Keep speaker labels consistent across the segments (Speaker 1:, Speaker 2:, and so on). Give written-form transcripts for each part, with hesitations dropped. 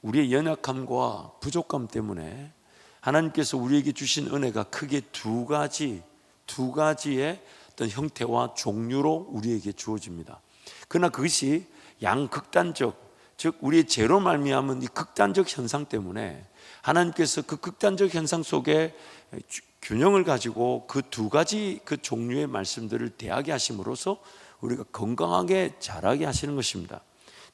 Speaker 1: 우리의 연약함과 부족함 때문에 하나님께서 우리에게 주신 은혜가 크게 두 가지의 어떤 형태와 종류로 우리에게 주어집니다. 그러나 그것이 양극단적, 즉 우리의 죄로 말미암은 이 극단적 현상 때문에 하나님께서 그 극단적 현상 속에 균형을 가지고 그 두 가지 그 종류의 말씀들을 대하게 하심으로써 우리가 건강하게 자라게 하시는 것입니다.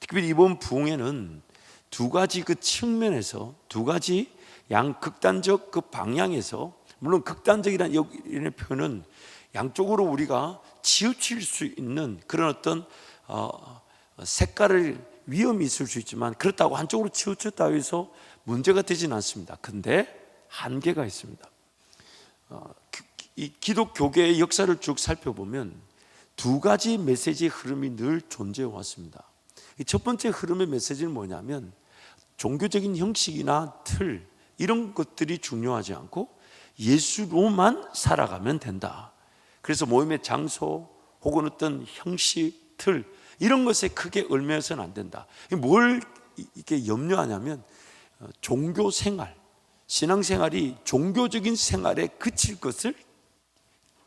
Speaker 1: 특별히 이번 부흥회는 두 가지 그 측면에서, 두 가지 양극단적 그 방향에서, 물론 극단적이라는 표현은 양쪽으로 우리가 치우칠 수 있는 그런 어떤 색깔을 위험이 있을 수 있지만, 그렇다고 한쪽으로 치우쳤다고 해서 문제가 되지는 않습니다. 근데 한계가 있습니다. 이 기독교계의 역사를 쭉 살펴보면 두 가지 메시지의 흐름이 늘 존재해 왔습니다. 첫 번째 흐름의 메시지는 뭐냐면, 종교적인 형식이나 틀 이런 것들이 중요하지 않고 예수로만 살아가면 된다. 그래서 모임의 장소 혹은 어떤 형식, 틀 이런 것에 크게 얽매여서는 안 된다. 뭘 이렇게 염려하냐면, 종교 생활, 신앙생활이 종교적인 생활에 그칠 것을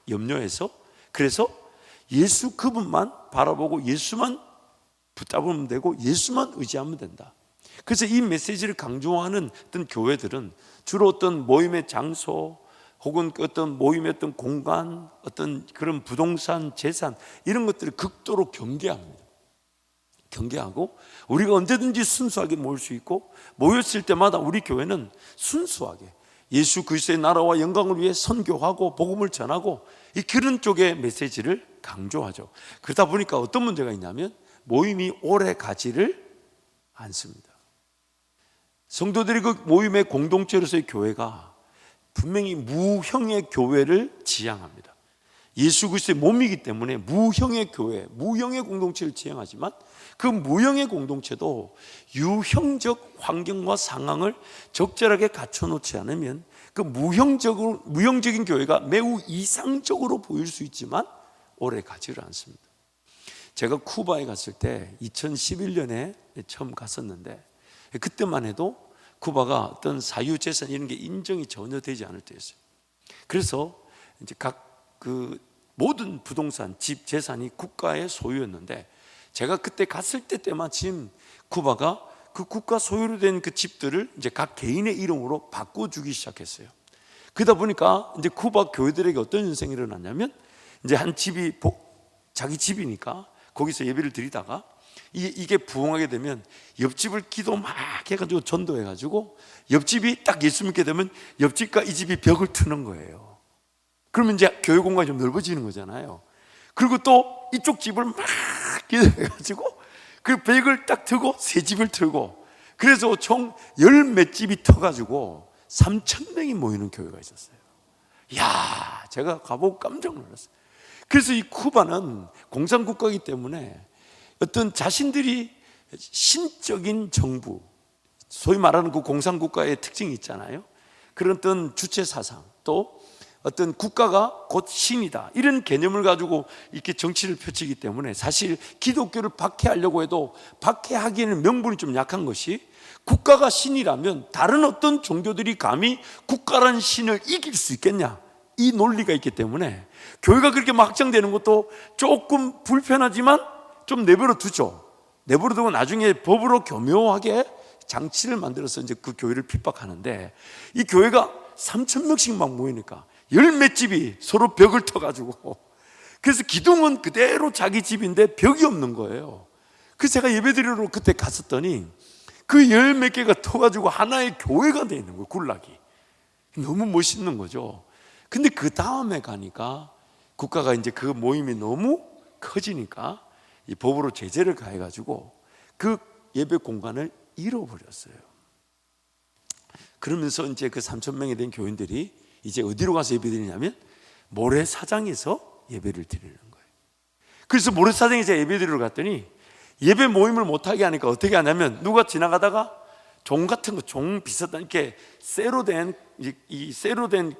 Speaker 1: 염려해서, 그래서 예수 그분만 바라보고 예수만 붙잡으면 되고 예수만 의지하면 된다. 그래서 이 메시지를 강조하는 어떤 교회들은 주로 어떤 모임의 장소 혹은 어떤 모임의 어떤 공간, 어떤 그런 부동산, 재산 이런 것들을 극도로 경계합니다. 경계하고 우리가 언제든지 순수하게 모일 수 있고, 모였을 때마다 우리 교회는 순수하게 예수 그리스도의 나라와 영광을 위해 선교하고 복음을 전하고 이 그런 쪽의 메시지를 강조하죠. 그러다 보니까 어떤 문제가 있냐면, 모임이 오래 가지를 않습니다. 성도들이 그 모임의 공동체로서의 교회가 분명히 무형의 교회를 지향합니다. 예수 그리스도의 몸이기 때문에 무형의 교회, 무형의 공동체를 지향하지만, 그 무형의 공동체도 유형적 환경과 상황을 적절하게 갖춰놓지 않으면 그 무형적인 교회가 매우 이상적으로 보일 수 있지만 오래 가지를 않습니다. 제가 쿠바에 갔을 때 2011년에 처음 갔었는데, 그때만 해도 쿠바가 어떤 사유재산 이런 게 인정이 전혀 되지 않을 때였어요. 그래서 이제 각 그 모든 부동산, 집, 재산이 국가의 소유였는데, 제가 그때 갔을 때만 지금 쿠바가 그 국가 소유로 된 그 집들을 이제 각 개인의 이름으로 바꿔주기 시작했어요. 그러다 보니까 이제 쿠바 교회들에게 어떤 현상이 일어났냐면, 이제 한 집이 자기 집이니까 거기서 예배를 드리다가 이게 부흥하게 되면 옆집을 기도 막 해가지고 전도해가지고 옆집이 딱 예수 믿게 되면 옆집과 이 집이 벽을 트는 거예요. 그러면 이제 교회 공간이 좀 넓어지는 거잖아요. 그리고 또 이쪽 집을 막 기도해가지고 그 벽을 딱 트고 새 집을 트고, 그래서 총 열 몇 집이 터가지고 3,000명이 모이는 교회가 있었어요. 이야, 제가 가보고 깜짝 놀랐어요. 그래서 이 쿠바는 공산국가이기 때문에 어떤 자신들이 신적인 정부, 소위 말하는 그 공산국가의 특징이 있잖아요. 그런 어떤 주체사상, 또 어떤 국가가 곧 신이다, 이런 개념을 가지고 이렇게 정치를 펼치기 때문에 사실 기독교를 박해하려고 해도 박해하기에는 명분이 좀 약한 것이, 국가가 신이라면 다른 어떤 종교들이 감히 국가란 신을 이길 수 있겠냐, 이 논리가 있기 때문에 교회가 그렇게 막 확장되는 것도 조금 불편하지만 좀 내버려 두죠. 내버려 두고 나중에 법으로 교묘하게 장치를 만들어서 이제 그 교회를 핍박하는데, 이 교회가 3,000명씩 막 모이니까 열 몇 집이 서로 벽을 터가지고, 그래서 기둥은 그대로 자기 집인데 벽이 없는 거예요. 그래서 제가 예배드리러 그때 갔었더니 그 열 몇 개가 터가지고 하나의 교회가 되어 있는 거예요. 군락이 너무 멋있는 거죠. 근데 그 다음에 가니까 국가가 이제 그 모임이 너무 커지니까 이 법으로 제재를 가해가지고 그 예배 공간을 잃어버렸어요. 그러면서 이제 그 3,000명이 된 교인들이 이제 어디로 가서 예배 드리냐면 모래사장에서 예배를 드리는 거예요. 그래서 모래사장에서 예배 드리러 갔더니 예배 모임을 못하게 하니까 어떻게 하냐면, 누가 지나가다가 종 같은 거, 종 비슷한 이렇게 쇠로 된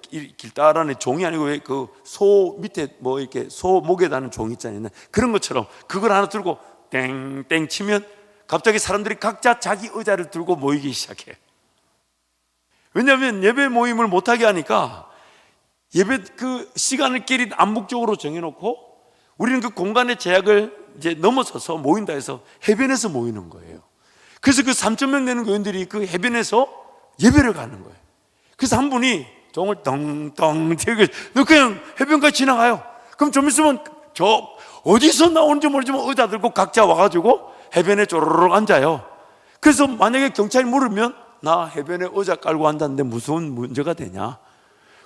Speaker 1: 길다란의 종이 아니고 왜 그 소 밑에 뭐 이렇게 소 목에 다는 종 있잖아요. 그런 것처럼 그걸 하나 들고 땡땡 치면 갑자기 사람들이 각자 자기 의자를 들고 모이기 시작해. 왜냐하면 예배 모임을 못하게 하니까 예배 그 시간을 끼리 암묵적으로 정해놓고 우리는 그 공간의 제약을 이제 넘어서서 모인다 해서 해변에서 모이는 거예요. 그래서 그 3,000명 되는 교인들이 그 해변에서 예배를 가는 거예요. 그래서 한 분이 종을 덩덩 튀고 너 그냥 해변까지 지나가요. 그럼 좀 있으면 저 어디서 나오는지 모르지만 의자 들고 각자 와가지고 해변에 쪼르륵 앉아요. 그래서 만약에 경찰이 물으면 나 해변에 의자 깔고 앉았는데 무슨 문제가 되냐.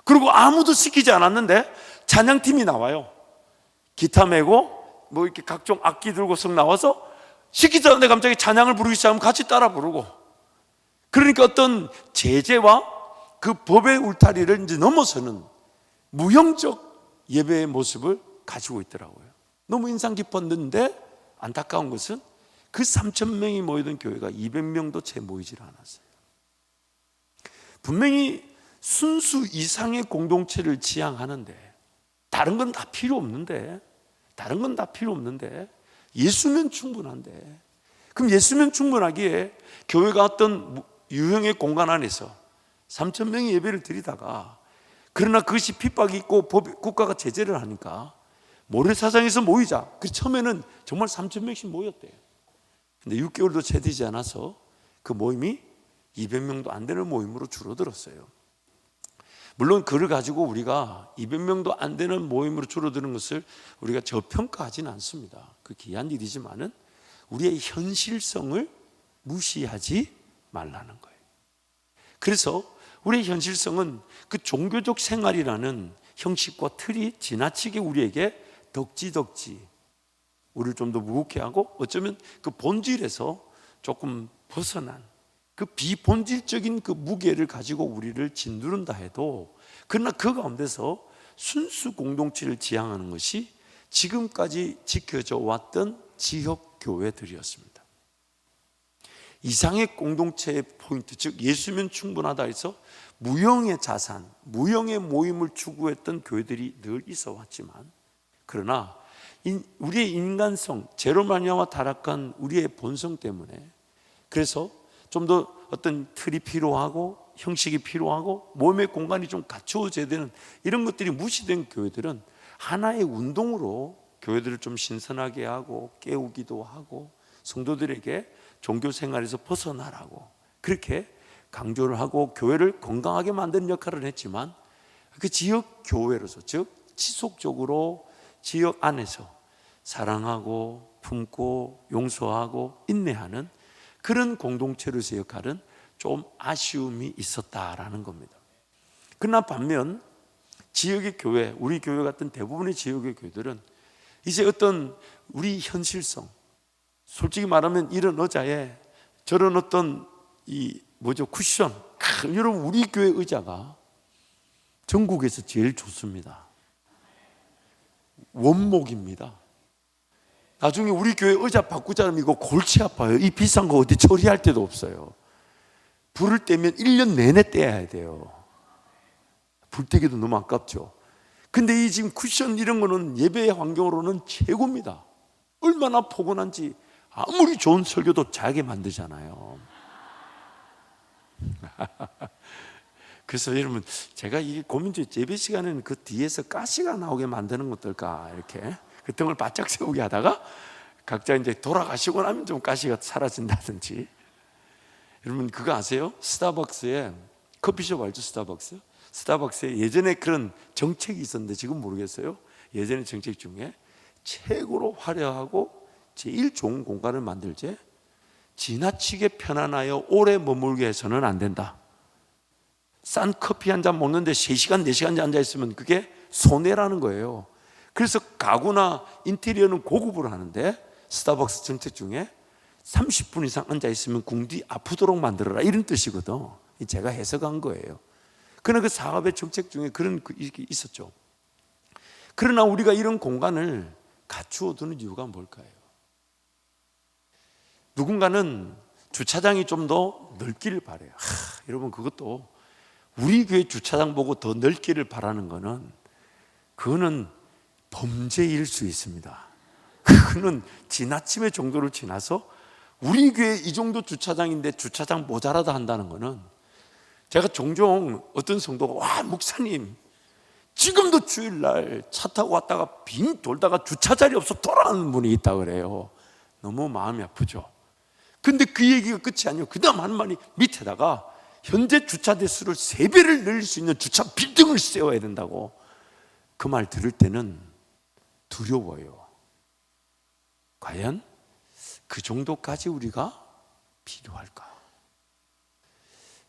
Speaker 1: 그리고 아무도 시키지 않았는데 찬양팀이 나와요. 기타 메고 뭐 이렇게 각종 악기 들고서 나와서 시키지 않는데 갑자기 찬양을 부르기 시작하면 같이 따라 부르고, 그러니까 어떤 제재와 그 법의 울타리를 이제 넘어서는 무형적 예배의 모습을 가지고 있더라고요. 너무 인상 깊었는데 안타까운 것은 그 3,000명이 모이던 교회가 200명도 채 모이질 않았어요. 분명히 순수 이상의 공동체를 지향하는데 다른 건 다 필요 없는데 예수면 충분한데, 그럼 예수면 충분하기에 교회가 어떤 유형의 공간 안에서 3,000명의 예배를 드리다가, 그러나 그것이 핍박이 있고 국가가 제재를 하니까 모래사장에서 모이자. 그래서 처음에는 정말 3,000명씩 모였대요. 근데 6개월도 채 되지 않아서 그 모임이 200명도 안 되는 모임으로 줄어들었어요. 물론 그를 가지고 우리가 200명도 안 되는 모임으로 줄어드는 것을 우리가 저평가하지는 않습니다. 그 귀한 일이지만은 우리의 현실성을 무시하지 말라는 거예요. 그래서 우리의 현실성은 그 종교적 생활이라는 형식과 틀이 지나치게 우리에게 덕지덕지 우리를 좀 더 무겁게 하고, 어쩌면 그 본질에서 조금 벗어난 그 비본질적인 그 무게를 가지고 우리를 짓누른다 해도, 그러나 그 가운데서 순수 공동체를 지향하는 것이 지금까지 지켜져 왔던 지역 교회들이었습니다. 이상의 공동체의 포인트, 즉 예수면 충분하다 해서 무형의 자산, 무형의 모임을 추구했던 교회들이 늘 있어 왔지만, 그러나 우리의 인간성, 죄로 말미암아 타락한 우리의 본성 때문에, 그래서 좀 더 어떤 틀이 필요하고 형식이 필요하고 몸의 공간이 좀 갖추어져야 되는 이런 것들이 무시된 교회들은 하나의 운동으로 교회들을 좀 신선하게 하고 깨우기도 하고 성도들에게 종교 생활에서 벗어나라고 그렇게 강조를 하고 교회를 건강하게 만드는 역할을 했지만, 그 지역 교회로서, 즉 지속적으로 지역 안에서 사랑하고 품고 용서하고 인내하는 그런 공동체로서의 역할은 좀 아쉬움이 있었다라는 겁니다. 그러나 반면 지역의 교회, 우리 교회 같은 대부분의 지역의 교회들은 이제 어떤 우리 현실성, 솔직히 말하면 이런 의자에 저런 어떤 쿠션, 여러분 우리 교회 의자가 전국에서 제일 좋습니다. 원목입니다. 나중에 우리 교회 의자 바꾸자면 이거 골치 아파요. 이 비싼 거 어디 처리할 데도 없어요. 불을 떼면 1년 내내 떼야 돼요. 불 떼기도 너무 아깝죠. 근데 이 지금 쿠션 이런 거는 예배의 환경으로는 최고입니다. 얼마나 포근한지 아무리 좋은 설교도 잘하게 만들잖아요. 그래서 여러분, 제가 이게 고민죠. 예배 시간에는 그 뒤에서 가시가 나오게 만드는 거 어떨까, 이렇게 그 등을 바짝 세우게 하다가 각자 이제 돌아가시고 나면 좀 가시가 사라진다든지. 여러분 그거 아세요? 스타벅스에, 커피숍 알죠? 스타벅스에 예전에 그런 정책이 있었는데 지금 모르겠어요. 예전에 정책 중에 최고로 화려하고 제일 좋은 공간을 만들지 지나치게 편안하여 오래 머물게 해서는 안 된다. 싼 커피 한 잔 먹는데 3시간, 4시간 앉아있으면 그게 손해라는 거예요. 그래서 가구나 인테리어는 고급으로 하는데 스타벅스 정책 중에 30분 이상 앉아있으면 궁디 아프도록 만들어라, 이런 뜻이거든. 제가 해석한 거예요. 그러나 그 사업의 정책 중에 그런 게 있었죠. 그러나 우리가 이런 공간을 갖추어 두는 이유가 뭘까요? 누군가는 주차장이 좀 더 넓기를 바라요. 여러분 그것도 우리 교회 주차장 보고 더 넓기를 바라는 거는 그거는 범죄일 수 있습니다. 그거는 지나침의 정도를 지나서 우리 교회 이 정도 주차장인데 주차장 모자라다 한다는 거는, 제가 종종 어떤 성도가 와 목사님 지금도 주일날 차 타고 왔다가 빙 돌다가 주차 자리 없어 돌아가는 분이 있다 그래요. 너무 마음이 아프죠. 근데 그 얘기가 끝이 아니에요. 그 다음 한 말이 밑에다가 현재 주차 대수를 3배를 늘릴 수 있는 주차 빌딩을 세워야 된다고. 그 말 들을 때는 두려워요. 과연 그 정도까지 우리가 필요할까?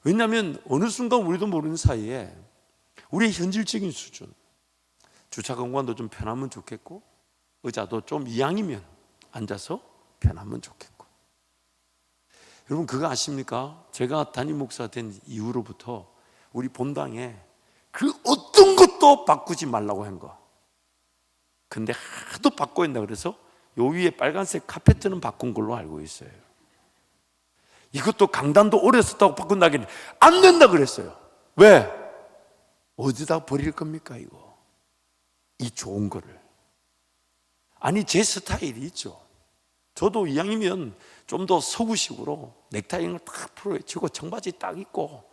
Speaker 1: 왜냐하면 어느 순간 우리도 모르는 사이에 우리의 현실적인 수준, 주차 공간도 좀 편하면 좋겠고, 의자도 좀 이왕이면 앉아서 편하면 좋겠고. 여러분 그거 아십니까? 제가 담임 목사 된 이후로부터 우리 본당에 그 어떤 것도 바꾸지 말라고 한 거. 근데 하도 바꿔야 한다 그래서 요 위에 빨간색 카페트는 바꾼 걸로 알고 있어요. 이것도 강단도 오래 썼다고 바꾼다기는 안 된다 그랬어요. 왜? 어디다 버릴 겁니까 이거? 이 좋은 거를. 아니 제 스타일이 있죠. 저도 이왕이면 좀 더 서구식으로 넥타이를 딱 풀어헤치고 청바지 딱 입고,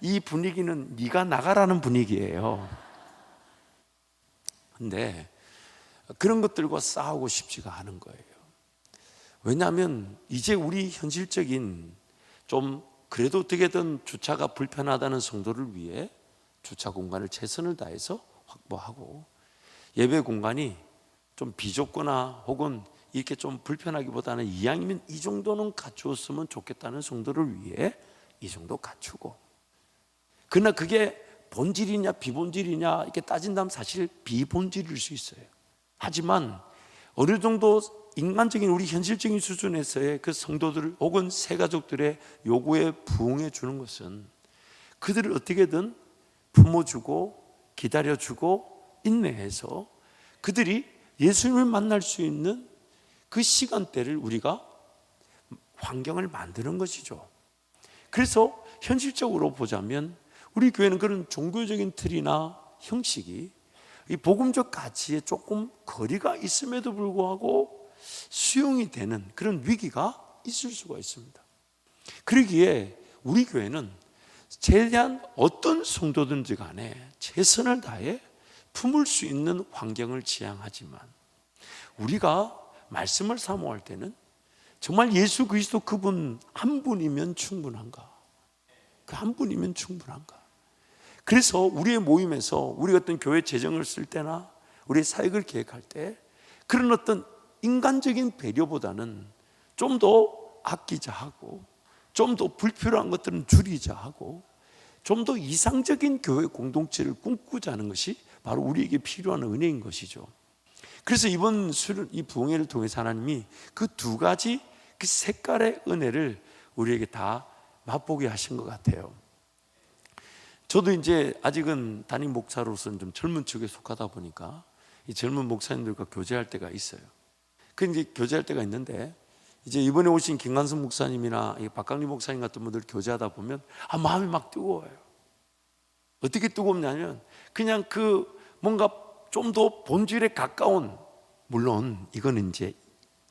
Speaker 1: 이 분위기는 네가 나가라는 분위기예요. 근데 그런 것들과 싸우고 싶지가 않은 거예요. 왜냐하면 이제 우리 현실적인 좀 그래도 어떻게든 주차가 불편하다는 성도를 위해 주차 공간을 최선을 다해서 확보하고, 예배 공간이 좀 비좁거나 혹은 이렇게 좀 불편하기보다는 이왕이면 이 정도는 갖추었으면 좋겠다는 성도를 위해 이 정도 갖추고, 그러나 그게 본질이냐 비본질이냐 이렇게 따진다면 사실 비본질일 수 있어요. 하지만 어느 정도 인간적인 우리 현실적인 수준에서의 그 성도들 혹은 새가족들의 요구에 부응해 주는 것은 그들을 어떻게든 품어주고 기다려주고 인내해서 그들이 예수님을 만날 수 있는 그 시간대를 우리가 환경을 만드는 것이죠. 그래서 현실적으로 보자면 우리 교회는 그런 종교적인 틀이나 형식이 이 복음적 가치에 조금 거리가 있음에도 불구하고 수용이 되는 그런 위기가 있을 수가 있습니다. 그러기에 우리 교회는 최대한 어떤 성도든지 간에 최선을 다해 품을 수 있는 환경을 지향하지만, 우리가 말씀을 사모할 때는 정말 예수 그리스도 그분 한 분이면 충분한가? 그 한 분이면 충분한가? 그래서 우리의 모임에서 우리 어떤 교회 재정을 쓸 때나 우리의 사역을 계획할 때 그런 어떤 인간적인 배려보다는 좀 더 아끼자 하고, 좀 더 불필요한 것들은 줄이자 하고, 좀 더 이상적인 교회 공동체를 꿈꾸자는 것이 바로 우리에게 필요한 은혜인 것이죠. 그래서 이번 이 부흥회를 통해서 하나님이 그 두 가지 그 색깔의 은혜를 우리에게 다 맛보게 하신 것 같아요. 저도 이제 아직은 담임 목사로서는 좀 젊은 축에 속하다 보니까 이 젊은 목사님들과 교제할 때가 있어요. 그 이제 교제할 때가 있는데, 이제 이번에 오신 김관성 목사님이나 박강리 목사님 같은 분들 교제하다 보면 마음이 막 뜨거워요. 어떻게 뜨겁냐면 그냥 그 뭔가 좀 더 본질에 가까운, 물론 이거는 이제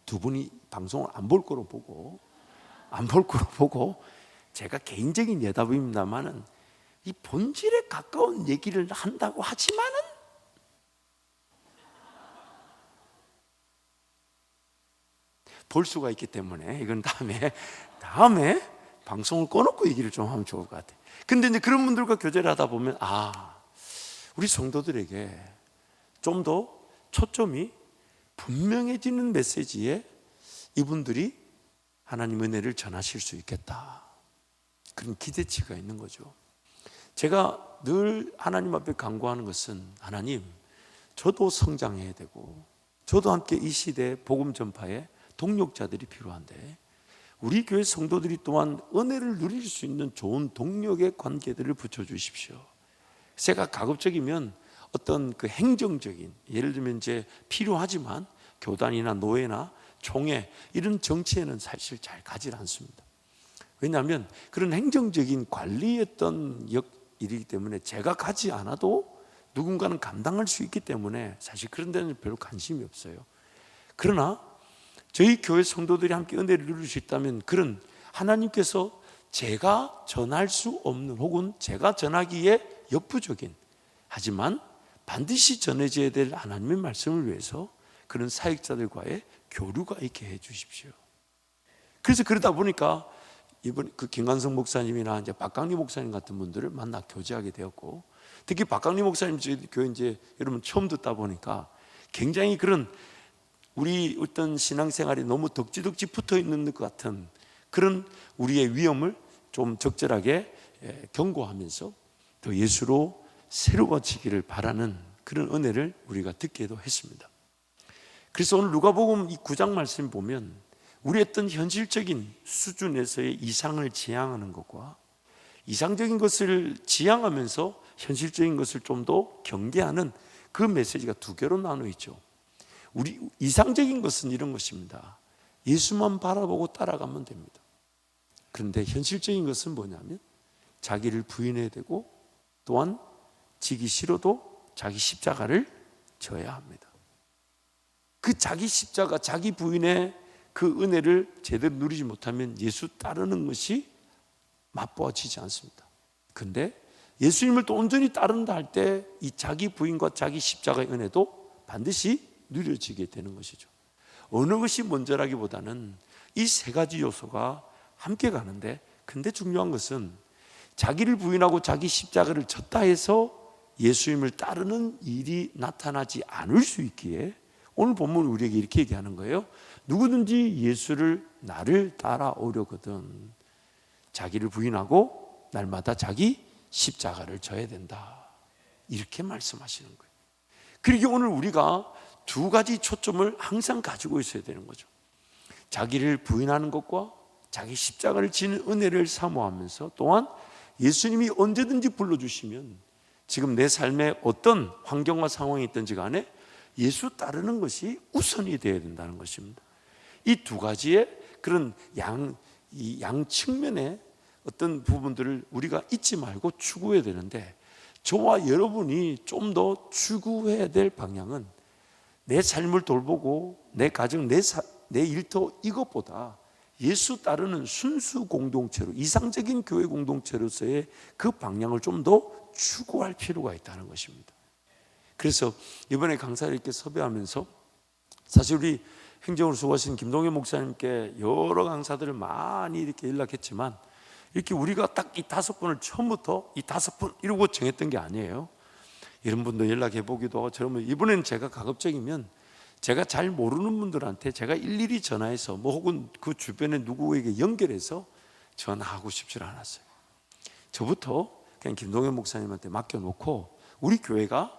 Speaker 1: 두 분이 방송을 안 볼 거로 보고 제가 개인적인 예답입니다만은 이 본질에 가까운 얘기를 한다고 하지만은 볼 수가 있기 때문에 이건 다음에 방송을 꺼놓고 얘기를 좀 하면 좋을 것 같아요. 근데 이제 그런 분들과 교제를 하다 보면 우리 성도들에게 좀 더 초점이 분명해지는 메시지에 이분들이 하나님 은혜를 전하실 수 있겠다, 그런 기대치가 있는 거죠. 제가 늘 하나님 앞에 간구하는 것은, 하나님, 저도 성장해야 되고 저도 함께 이 시대에 복음 전파에 동력자들이 필요한데 우리 교회 성도들이 또한 은혜를 누릴 수 있는 좋은 동력의 관계들을 붙여주십시오. 제가 가급적이면 어떤 그 행정적인, 예를 들면 이제 필요하지만 교단이나 노예나 총회 이런 정치에는 사실 잘 가지 않습니다. 왜냐하면 그런 행정적인 관리했던 일이기 때문에 제가 가지 않아도 누군가는 감당할 수 있기 때문에 사실 그런 데는 별로 관심이 없어요. 그러나 저희 교회 성도들이 함께 은혜를 누릴 수 있다면 그런 하나님께서 제가 전할 수 없는 혹은 제가 전하기에 역부족인, 하지만 반드시 전해져야 될 하나님의 말씀을 위해서 그런 사역자들과의 교류가 있게 해 주십시오. 그래서 그러다 보니까 이번 그 김관성 목사님이나 이제 박강리 목사님 같은 분들을 만나 교제하게 되었고, 특히 박강리 목사님 저희 교회 이제 여러분 처음 듣다 보니까 굉장히 그런 우리 어떤 신앙생활이 너무 덕지덕지 붙어 있는 것 같은 그런 우리의 위험을 좀 적절하게 경고하면서 더 예수로 새로워지기를 바라는 그런 은혜를 우리가 듣기도 했습니다. 그래서 오늘 누가복음 이 9장 말씀 보면 우리 어떤 현실적인 수준에서의 이상을 지향하는 것과 이상적인 것을 지향하면서 현실적인 것을 좀 더 경계하는 그 메시지가 두 개로 나눠 있죠. 우리 이상적인 것은 이런 것입니다. 예수만 바라보고 따라가면 됩니다. 그런데 현실적인 것은 뭐냐면 자기를 부인해야 되고 또한 지기 싫어도 자기 십자가를 져야 합니다. 그 자기 십자가, 자기 부인의 그 은혜를 제대로 누리지 못하면 예수 따르는 것이 맛보아지지 않습니다. 그런데 예수님을 또 온전히 따른다 할 때 이 자기 부인과 자기 십자가의 은혜도 반드시 누려지게 되는 것이죠. 어느 것이 먼저라기보다는 이 세 가지 요소가 함께 가는데, 근데 중요한 것은 자기를 부인하고 자기 십자가를 졌다 해서 예수님을 따르는 일이 나타나지 않을 수 있기에 오늘 본문 우리에게 이렇게 얘기하는 거예요. 누구든지 예수를 나를 따라오려거든 자기를 부인하고 날마다 자기 십자가를 져야 된다, 이렇게 말씀하시는 거예요. 그리고 오늘 우리가 두 가지 초점을 항상 가지고 있어야 되는 거죠. 자기를 부인하는 것과 자기 십자가를 지는 은혜를 사모하면서 또한 예수님이 언제든지 불러주시면 지금 내 삶에 어떤 환경과 상황이 있든지 간에 예수 따르는 것이 우선이 되어야 된다는 것입니다. 이 두 가지의 그런 양 측면의 어떤 부분들을 우리가 잊지 말고 추구해야 되는데, 저와 여러분이 좀 더 추구해야 될 방향은 내 삶을 돌보고 내 가정, 내 일터 이것보다 예수 따르는 순수 공동체로, 이상적인 교회 공동체로서의 그 방향을 좀 더 추구할 필요가 있다는 것입니다. 그래서 이번에 강사를 이렇게 섭외하면서 사실 우리 행정으로 수고하신 김동현 목사님께 여러 강사들을 많이 이렇게 연락했지만 이렇게 우리가 딱 이 5분을 처음부터 이 5분 이러고 정했던 게 아니에요. 이런 분도 연락해 보기도 하고, 저러면 이번에는 제가 가급적이면 제가 잘 모르는 분들한테 제가 일일이 전화해서 뭐 혹은 그 주변에 누구에게 연결해서 전화하고 싶지 않았어요. 저부터 그냥 김동현 목사님한테 맡겨놓고 우리 교회가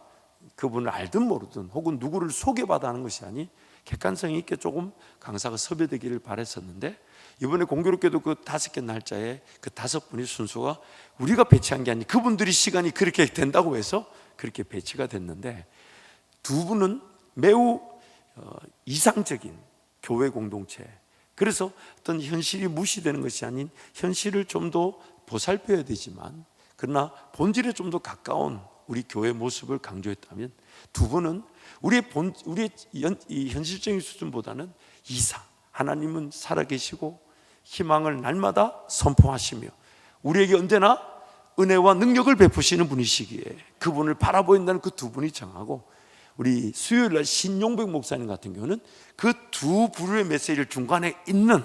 Speaker 1: 그분을 알든 모르든 혹은 누구를 소개받아 하는 것이 아닌 객관성 있게 조금 강사가 섭외되기를 바랬었는데, 이번에 공교롭게도 그 5개 날짜에 그 5분이 순서가 우리가 배치한 게 아니 그분들이 시간이 그렇게 된다고 해서 그렇게 배치가 됐는데, 두 분은 매우 이상적인 교회 공동체, 그래서 어떤 현실이 무시되는 것이 아닌 현실을 좀 더 보살펴야 되지만 그러나 본질에 좀 더 가까운 우리 교회 모습을 강조했다면, 두 분은 우리의 이 현실적인 수준보다는 이상, 하나님은 살아계시고 희망을 날마다 선포하시며 우리에게 언제나 은혜와 능력을 베푸시는 분이시기에 그분을 바라보인다는 그 두 분이 정하고, 우리 수요일날 신용백 목사님 같은 경우는 그 두 부류의 메시지를 중간에 있는,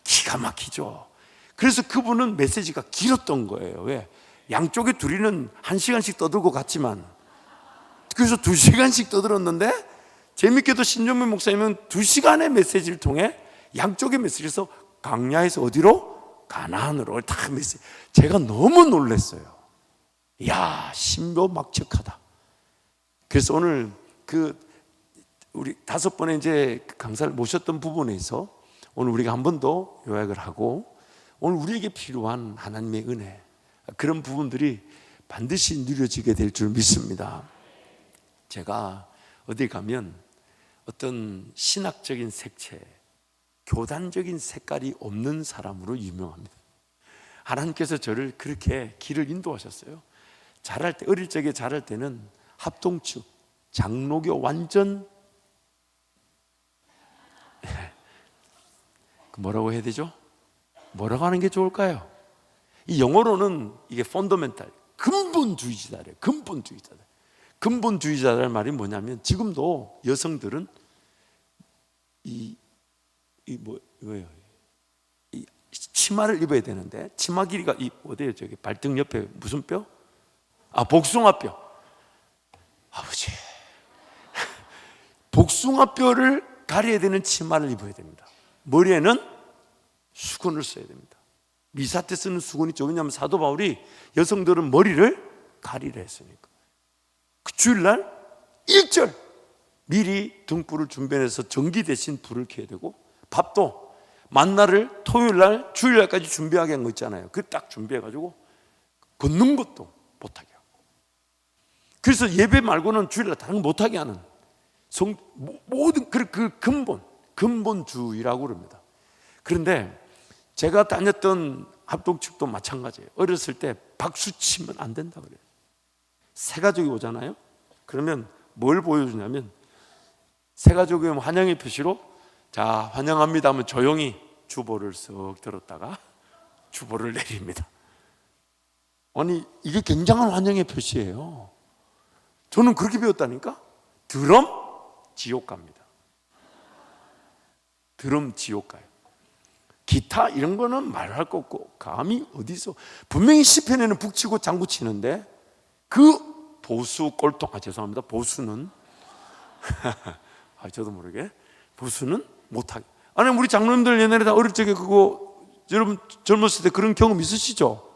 Speaker 1: 기가 막히죠. 그래서 그분은 메시지가 길었던 거예요. 왜? 양쪽에 둘이는 1시간씩 떠들고 갔지만 그래서 2시간씩 떠들었는데, 재밌게도 신종민 목사님은 2시간의 메시지를 통해 양쪽의 메시지에서 강야에서 어디로? 가나안으로 다 메시지. 제가 너무 놀랐어요. 이야, 신묘막측하다. 그래서 오늘 그 우리 5번의 이제 강사를 모셨던 부분에서 오늘 우리가 한 번 더 요약을 하고, 오늘 우리에게 필요한 하나님의 은혜, 그런 부분들이 반드시 누려지게 될 줄 믿습니다. 제가 어디 가면 어떤 신학적인 색채, 교단적인 색깔이 없는 사람으로 유명합니다. 하나님께서 저를 그렇게 길을 인도하셨어요. 자랄 때, 어릴 적에 자랄 때는 합동측, 장로교 완전 뭐라고 해야 되죠? 뭐라고 하는 게 좋을까요? 이 영어로는 이게 펀더멘탈, 근본주의자래요. 근본주의자들. 근본주의자라는 말이 뭐냐면 지금도 여성들은 뭐예요? 이 치마를 입어야 되는데 치마 길이가 어디에요? 저기 발등 옆에 무슨 뼈? 복숭아뼈. 아버지, 복숭아뼈를 가려야 되는 치마를 입어야 됩니다. 머리에는 수건을 써야 됩니다. 미사 때 쓰는 수건이 있죠. 왜냐하면 사도 바울이 여성들은 머리를 가리려 했으니까. 그 주일날 일절 미리 등불을 준비해서 전기 대신 불을 켜야 되고, 밥도 만나를 토요일날 주일날까지 준비하게 한 거 있잖아요. 그 딱 준비해가지고 걷는 것도 못하게 하고, 그래서 예배 말고는 주일날 다른 거 못하게 하는 모든 그 근본주의라고 그럽니다. 그런데 제가 다녔던 합동측도 마찬가지예요. 어렸을 때 박수 치면 안 된다 그래요. 새 가족이 오잖아요. 그러면 뭘 보여주냐면, 새 가족이 오면 환영의 표시로 자 환영합니다 하면 조용히 주보를 쓱 들었다가 주보를 내립니다. 아니 이게 굉장한 환영의 표시예요. 저는 그렇게 배웠다니까. 드럼 지옥 갑니다. 드럼 지옥 가요. 기타 이런 거는 말할 거 없고, 감히 어디서, 분명히 시편에는 북치고 장구 치는데 그 보수 꼴통, 죄송합니다, 보수는 저도 모르게 보수는 못하게. 아니 우리 장로님들 옛날에 다 어릴 적에 그거, 여러분 젊었을 때 그런 경험 있으시죠?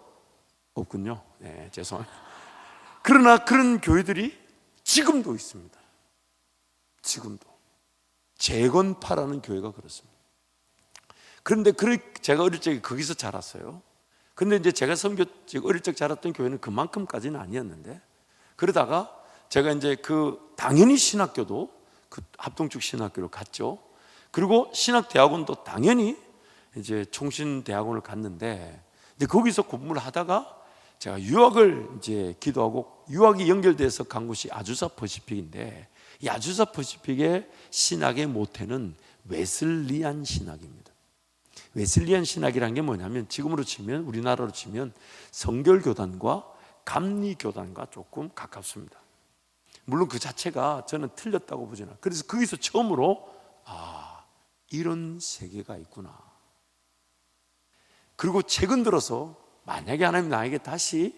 Speaker 1: 없군요. 네, 죄송합니다. 그러나 그런 교회들이 지금도 있습니다. 지금도 재건파라는 교회가 그렇습니다. 그런데 제가 어릴 적에 거기서 자랐어요. 근데 이제 제가 어릴 적 자랐던 교회는 그만큼까지는 아니었는데, 그러다가 제가 이제 당연히 신학교도 그 합동축 신학교를 갔죠. 그리고 신학대학원도 당연히 이제 총신대학원을 갔는데, 이제 거기서 공부를 하다가 제가 유학을 이제 기도하고, 유학이 연결돼서 간 곳이 아주사 퍼시픽인데, 이 아주사 퍼시픽의 신학의 모태는 웨슬리안 신학입니다. 웨슬리안 신학이라는 게 뭐냐면, 지금으로 치면, 우리나라로 치면 성결교단과 감리교단과 조금 가깝습니다. 물론 그 자체가 저는 틀렸다고 보지는 않아요. 그래서 거기서 처음으로 이런 세계가 있구나. 그리고 최근 들어서 만약에 하나님 나에게 다시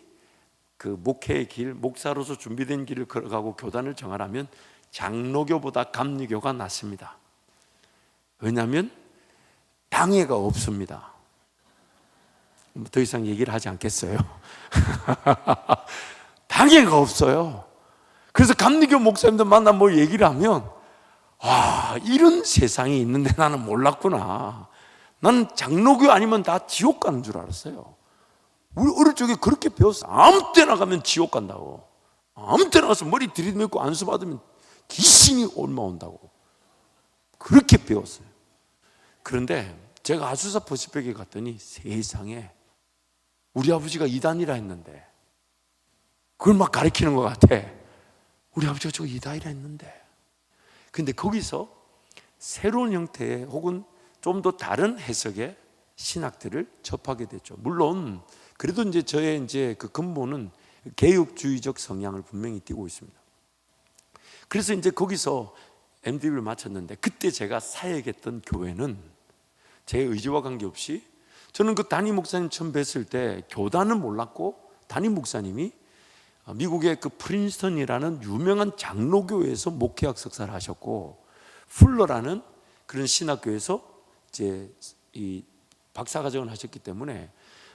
Speaker 1: 그 목회의 길, 목사로서 준비된 길을 걸어가고 교단을 정하라면 장로교보다 감리교가 낫습니다. 왜냐하면 당회가 없습니다. 더 이상 얘기를 하지 않겠어요. 당회가 없어요. 그래서 감리교 목사님들 만나 뭐 얘기를 하면, 이런 세상이 있는데 나는 몰랐구나. 나는 장로교 아니면 다 지옥 가는 줄 알았어요. 우리 어릴 적에 그렇게 배웠어. 아무 때나 가면 지옥 간다고. 아무 때나 가서 머리 들이밀고 안수 받으면 귀신이 올라온다고. 그렇게 배웠어요. 그런데 제가 아주사 퍼시픽에 갔더니 세상에, 우리 아버지가 이단이라 했는데 그걸 막 가르치는 것 같아. 우리 아버지가 저거 이단이라 했는데. 근데 거기서 새로운 형태의 혹은 좀 더 다른 해석의 신학들을 접하게 됐죠. 물론 그래도 이제 저의 이제 그 근본은 개혁주의적 성향을 분명히 띠고 있습니다. 그래서 이제 거기서 MDB를 마쳤는데, 그때 제가 사역했던 교회는 제 의지와 관계없이, 저는 그 담임 목사님 처음 뵀을 때 교단은 몰랐고, 담임 목사님이 미국의 그 프린스턴이라는 유명한 장로교회에서 목회학 석사를 하셨고, 풀러라는 그런 신학교에서 이제 이 박사과정을 하셨기 때문에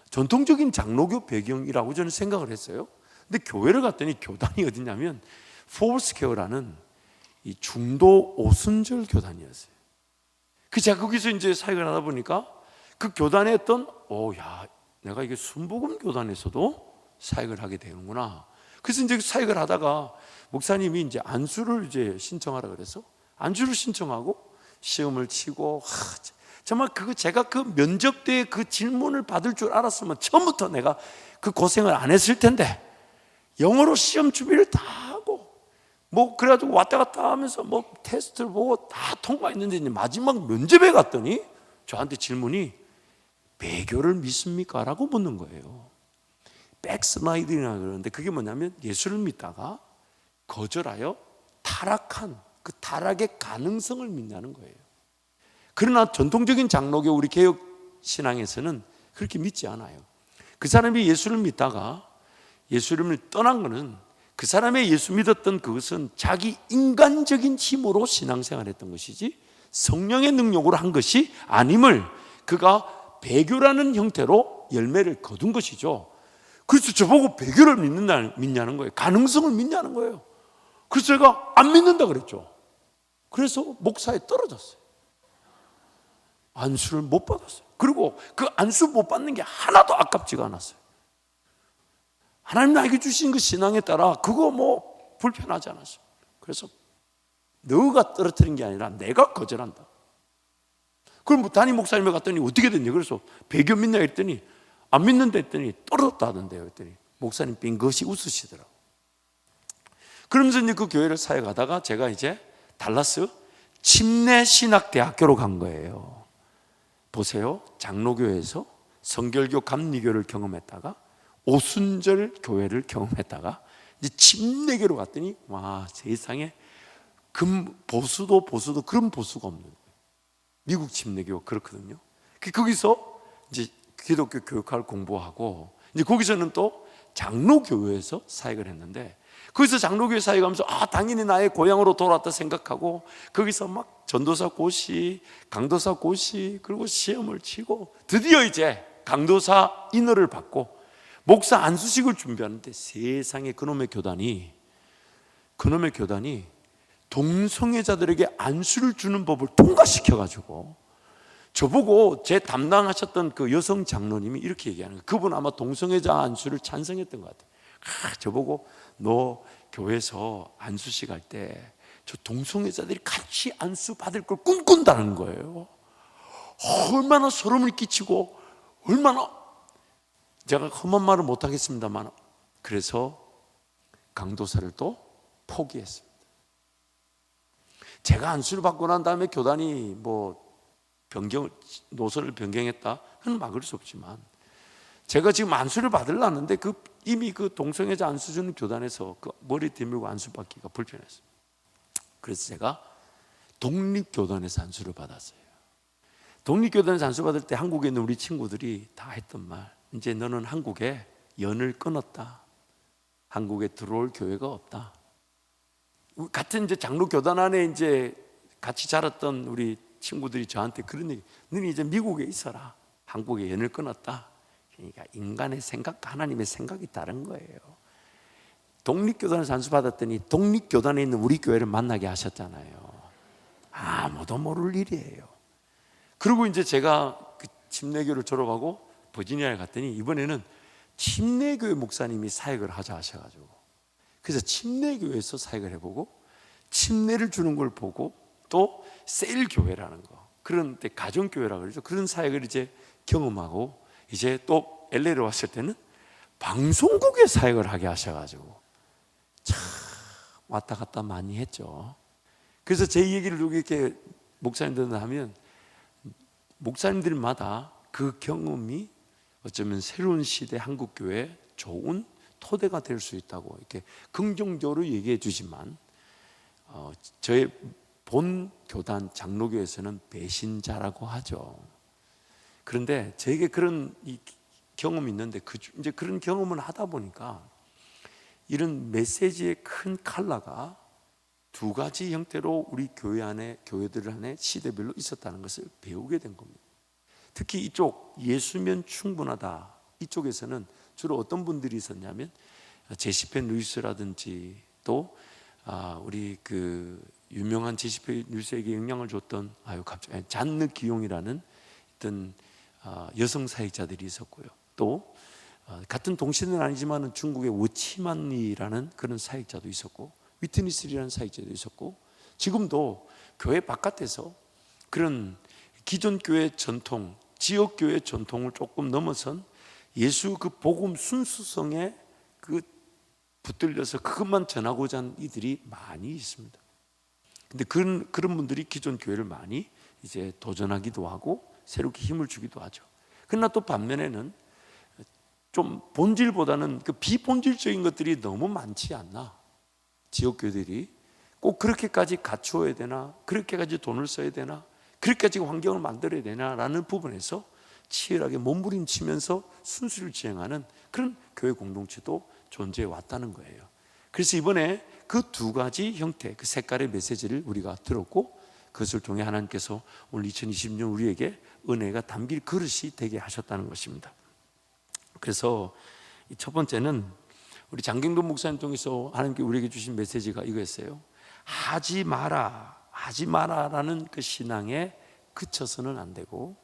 Speaker 1: 전통적인 장로교 배경이라고 저는 생각을 했어요. 근데 교회를 갔더니 교단이 어디냐면 포스케어라는 이 중도 오순절 교단이었어요. 그 제가 거기서 이제 사역을 하다 보니까 그 교단에 했던 내가 이게 순복음 교단에서도 사역을 하게 되는구나. 그래서 이제 사역을 하다가 목사님이 이제 안수를 이제 신청하라 그래서 안수를 신청하고 시험을 치고, 정말 제가 그 면접 때 그 질문을 받을 줄 알았으면 처음부터 내가 그 고생을 안 했을 텐데, 영어로 시험 준비를 다 하고 뭐 그래가지고 왔다 갔다 하면서 뭐 테스트를 보고 다 통과했는데, 이제 마지막 면접에 갔더니 저한테 질문이 배교를 믿습니까? 라고 묻는 거예요. 백슬라이딩이라고 그러는데 그게 뭐냐면 예수를 믿다가 거절하여 타락한 그 타락의 가능성을 믿냐는 거예요. 그러나 전통적인 장로교 우리 개혁 신앙에서는 그렇게 믿지 않아요. 그 사람이 예수를 믿다가 예수를 떠난 것은 그 사람의 예수 믿었던 그것은 자기 인간적인 힘으로 신앙생활했던 것이지 성령의 능력으로 한 것이 아님을 그가 배교라는 형태로 열매를 거둔 것이죠. 그래서 저보고 배교를 믿냐는 거예요. 가능성을 믿냐는 거예요. 그래서 제가 안 믿는다 그랬죠. 그래서 목사에 떨어졌어요. 안수를 못 받았어요. 그리고 그 안수 못 받는 게 하나도 아깝지가 않았어요. 하나님 나에게 주신 그 신앙에 따라 그거 뭐 불편하지 않았어요. 그래서 너가 떨어뜨린 게 아니라 내가 거절한다. 그럼 뭐 담임 목사님에 갔더니 어떻게 됐냐? 그래서 배교 믿냐 했더니 안 믿는다 했더니 떨어졌다 하던데요. 했더니 목사님 빙긋이 웃으시더라고. 그러면서 이제 그 교회를 사역하다가 제가 이제 달라스 침례신학대학교로 간 거예요. 보세요. 장로교회에서 성결교 감리교를 경험했다가 오순절 교회를 경험했다가 이제 침례교로 갔더니 와 세상에 보수도 그런 보수가 없는 거예요. 미국 침례교 그렇거든요. 거기서 이제 기독교 교육학을 공부하고 이제 거기서는 또 장로교회에서 사역을 했는데 거기서 장로교회 사역하면서 당연히 나의 고향으로 돌아왔다 생각하고 거기서 막 전도사 고시, 강도사 고시 그리고 시험을 치고 드디어 이제 강도사 인허를 받고 목사 안수식을 준비하는데 세상에 그놈의 교단이 동성애자들에게 안수를 주는 법을 통과시켜가지고 저보고 제 담당하셨던 그 여성 장로님이 이렇게 얘기하는 거예요. 그분 아마 동성애자 안수를 찬성했던 것 같아요. 저보고 너 교회에서 안수식 할 때 저 동성애자들이 같이 안수 받을 걸 꿈꾼다는 거예요. 얼마나 소름을 끼치고 얼마나 제가 험한 말을 못하겠습니다만 그래서 강도사를 또 포기했습니다. 제가 안수를 받고 난 다음에 교단이 뭐 노선을 변경했다 그건 막을 수 없지만 제가 지금 안수를 받으려는데 이미 그 동성애자 안수 주는 교단에서 그 머리 뒤밀고 안수 받기가 불편했어요. 그래서 제가 독립교단에서 안수를 받았어요. 독립교단에서 안수 받을 때 한국에 있는 우리 친구들이 다 했던 말, 이제 너는 한국에 연을 끊었다. 한국에 들어올 교회가 없다. 같은 이제 장로교단 안에 이제 같이 자랐던 우리 친구들이 저한테 그런 얘기, 너는 이제 미국에 있어라. 한국에 연을 끊었다. 그러니까 인간의 생각과 하나님의 생각이 다른 거예요. 독립교단에서 안수받았더니 독립교단에 있는 우리 교회를 만나게 하셨잖아요. 아무도 모를 일이에요. 그리고 이제 제가 그 침례교를 졸업하고 버지니아에 갔더니 이번에는 침례교회 목사님이 사역을 하자 하셔가지고 그래서 침례교회에서 사역을 해보고 침례를 주는 걸 보고 또 셀교회라는 거 그런 때 가정교회라고 그러죠. 그런 사역을 이제 경험하고 이제 또 LA로 왔을 때는 방송국에 사역을 하게 하셔가지고 참 왔다 갔다 많이 했죠. 그래서 제 얘기를 이렇게 목사님들한테 하면 목사님들마다 그 경험이 어쩌면 새로운 시대 한국교회에 좋은 토대가 될 수 있다고 이렇게 긍정적으로 얘기해 주지만 저의 본 교단 장로교에서는 배신자라고 하죠. 그런데 저에게 그런 경험이 있는데 이제 그런 경험을 하다 보니까 이런 메시지의 큰 칼라가 두 가지 형태로 우리 교회들 안에 시대별로 있었다는 것을 배우게 된 겁니다. 특히 이쪽 예수면 충분하다 이쪽에서는 주로 어떤 분들이 있었냐면 제시펜 루이스라든지 또 우리 그 유명한 제시펜 루이스에게 영향을 줬던 잔느 기용이라는 어떤 여성 사역자들이 있었고요. 또 같은 동시대는 아니지만 중국의 워치만리라는 그런 사역자도 있었고 위트니스라는 사역자도 있었고 지금도 교회 바깥에서 그런 기존 교회 전통, 지역 교회 전통을 조금 넘어선 예수 그 복음 순수성에 그 붙들려서 그것만 전하고자 하는 이들이 많이 있습니다. 근데 그런 분들이 기존 교회를 많이 이제 도전하기도 하고 새롭게 힘을 주기도 하죠. 그러나 또 반면에는 좀 본질보다는 그 비본질적인 것들이 너무 많지 않나. 지역교회들이 꼭 그렇게까지 갖추어야 되나, 그렇게까지 돈을 써야 되나, 그렇게까지 환경을 만들어야 되나라는 부분에서 치열하게 몸부림치면서 순수를 지향하는 그런 교회 공동체도 존재해 왔다는 거예요. 그래서 이번에 그 두 가지 형태, 그 색깔의 메시지를 우리가 들었고, 그것을 통해 하나님께서 오늘 2020년 우리에게 은혜가 담길 그릇이 되게 하셨다는 것입니다. 그래서 첫 번째는 우리 장경돈 목사님 통해서 하나님께 우리에게 주신 메시지가 이거였어요. 하지 마라라는 그 신앙에 그쳐서는 안 되고,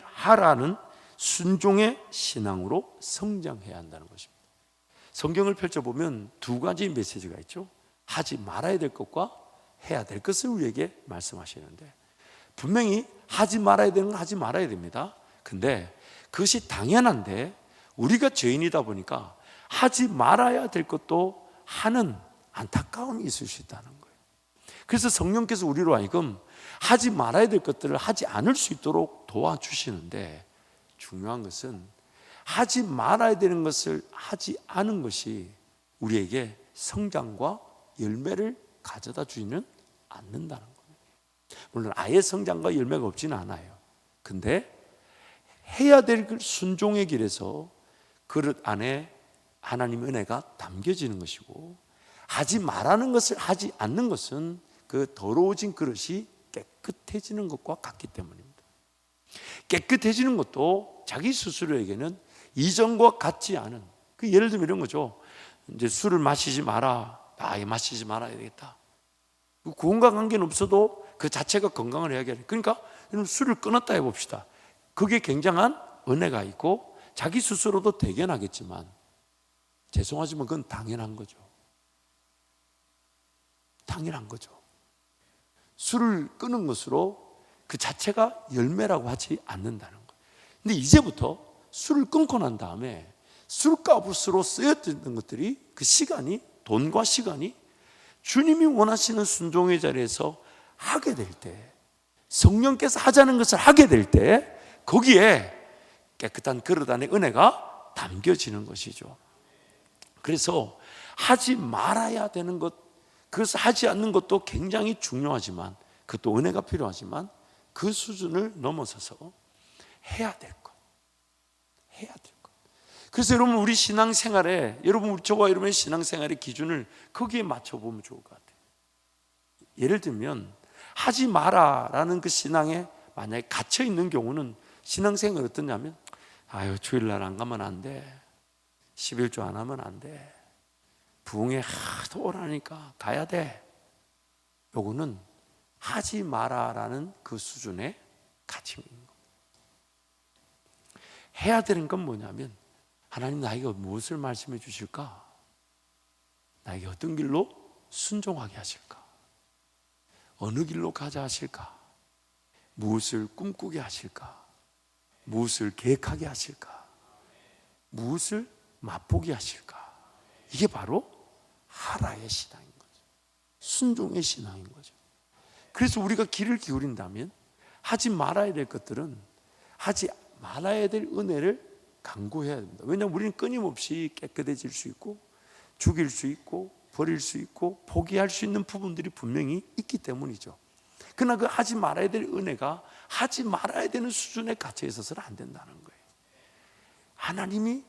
Speaker 1: 하라는 순종의 신앙으로 성장해야 한다는 것입니다. 성경을 펼쳐보면 두 가지 메시지가 있죠. 하지 말아야 될 것과 해야 될 것을 우리에게 말씀하시는데, 분명히 하지 말아야 되는 건 하지 말아야 됩니다. 근데 그것이 당연한데 우리가 죄인이다 보니까 하지 말아야 될 것도 하는 안타까움이 있을 수 있다는 거예요. 그래서 성령께서 우리로 하여금 하지 말아야 될 것들을 하지 않을 수 있도록 도와주시는데, 중요한 것은 하지 말아야 되는 것을 하지 않은 것이 우리에게 성장과 열매를 가져다 주지는 않는다는 거예요. 물론 아예 성장과 열매가 없지는 않아요. 근데 해야 될 순종의 길에서 그릇 안에 하나님의 은혜가 담겨지는 것이고, 하지 말라는 것을 하지 않는 것은 그 더러워진 그릇이 깨끗해지는 것과 같기 때문입니다. 깨끗해지는 것도 자기 스스로에게는 이전과 같지 않은, 그 예를 들면 이런 거죠. 이제 술을 마시지 마라, 마시지 말아야 되겠다. 그건과 관계는 없어도 그 자체가 건강을 해야 돼. 그러니까 술을 끊었다 해봅시다. 그게 굉장한 은혜가 있고 자기 스스로도 대견하겠지만, 죄송하지만 그건 당연한 거죠. 당연한 거죠. 술을 끊은 것으로 그 자체가 열매라고 하지 않는다는 거예요. 근데 이제부터 술을 끊고 난 다음에 술값으로 쓰였던 것들이, 그 시간이, 돈과 시간이 주님이 원하시는 순종의 자리에서 하게 될 때, 성령께서 하자는 것을 하게 될 때, 거기에 깨끗한 그릇 안에 은혜가 담겨지는 것이죠. 그래서 하지 말아야 되는 것, 그것을 하지 않는 것도 굉장히 중요하지만, 그것도 은혜가 필요하지만, 그 수준을 넘어서서 해야 될 것, 해야 될 것. 그래서 여러분, 우리 신앙생활에, 저와 여러분의 신앙생활의 기준을 거기에 맞춰보면 좋을 것 같아요. 예를 들면 하지 마라라는 그 신앙에 만약에 갇혀 있는 경우는, 신앙생활이 어떠냐면, 주일날 안 가면 안 돼, 11조 안 하면 안 돼, 부흥회 하도 오라니까 가야 돼. 요거는 하지 마라라는 그 수준의 가치인 겁니다. 해야 되는 건 뭐냐면, 하나님 나에게 무엇을 말씀해 주실까? 나에게 어떤 길로 순종하게 하실까? 어느 길로 가자 하실까? 무엇을 꿈꾸게 하실까? 무엇을 계획하게 하실까? 무엇을 맛보게 하실까? 이게 바로 하라의 신앙인 거죠. 순종의 신앙인 거죠. 그래서 우리가 귀를 기울인다면 하지 말아야 될 것들은 하지 말아야 될 은혜를 강구해야 됩니다. 왜냐하면 우리는 끊임없이 깨끗해질 수 있고, 죽일 수 있고, 버릴 수 있고, 포기할 수 있는 부분들이 분명히 있기 때문이죠. 그러나 그 하지 말아야 될 은혜가 하지 말아야 되는 수준의 가치에 있어서는 안 된다는 거예요. 하나님이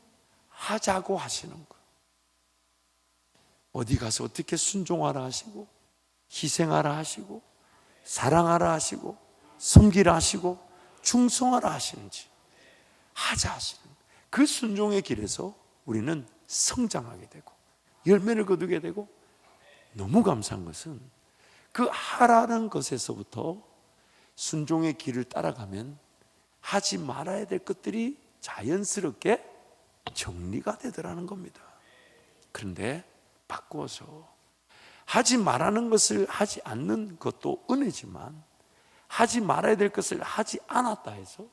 Speaker 1: 하자고 하시는 거예요. 어디 가서 어떻게 순종하라 하시고, 희생하라 하시고, 사랑하라 하시고, 섬기라 하시고, 충성하라 하시는지 하자 하시는, 그 순종의 길에서 우리는 성장하게 되고 열매를 거두게 되고, 너무 감사한 것은 그 하라는 것에서부터 순종의 길을 따라가면 하지 말아야 될 것들이 자연스럽게 정리가 되더라는 겁니다. 그런데 바꾸어서 하지 말라는 것을 하지 않는 것도 은혜지만, 하지 말아야 될 것을 하지 않았다 해서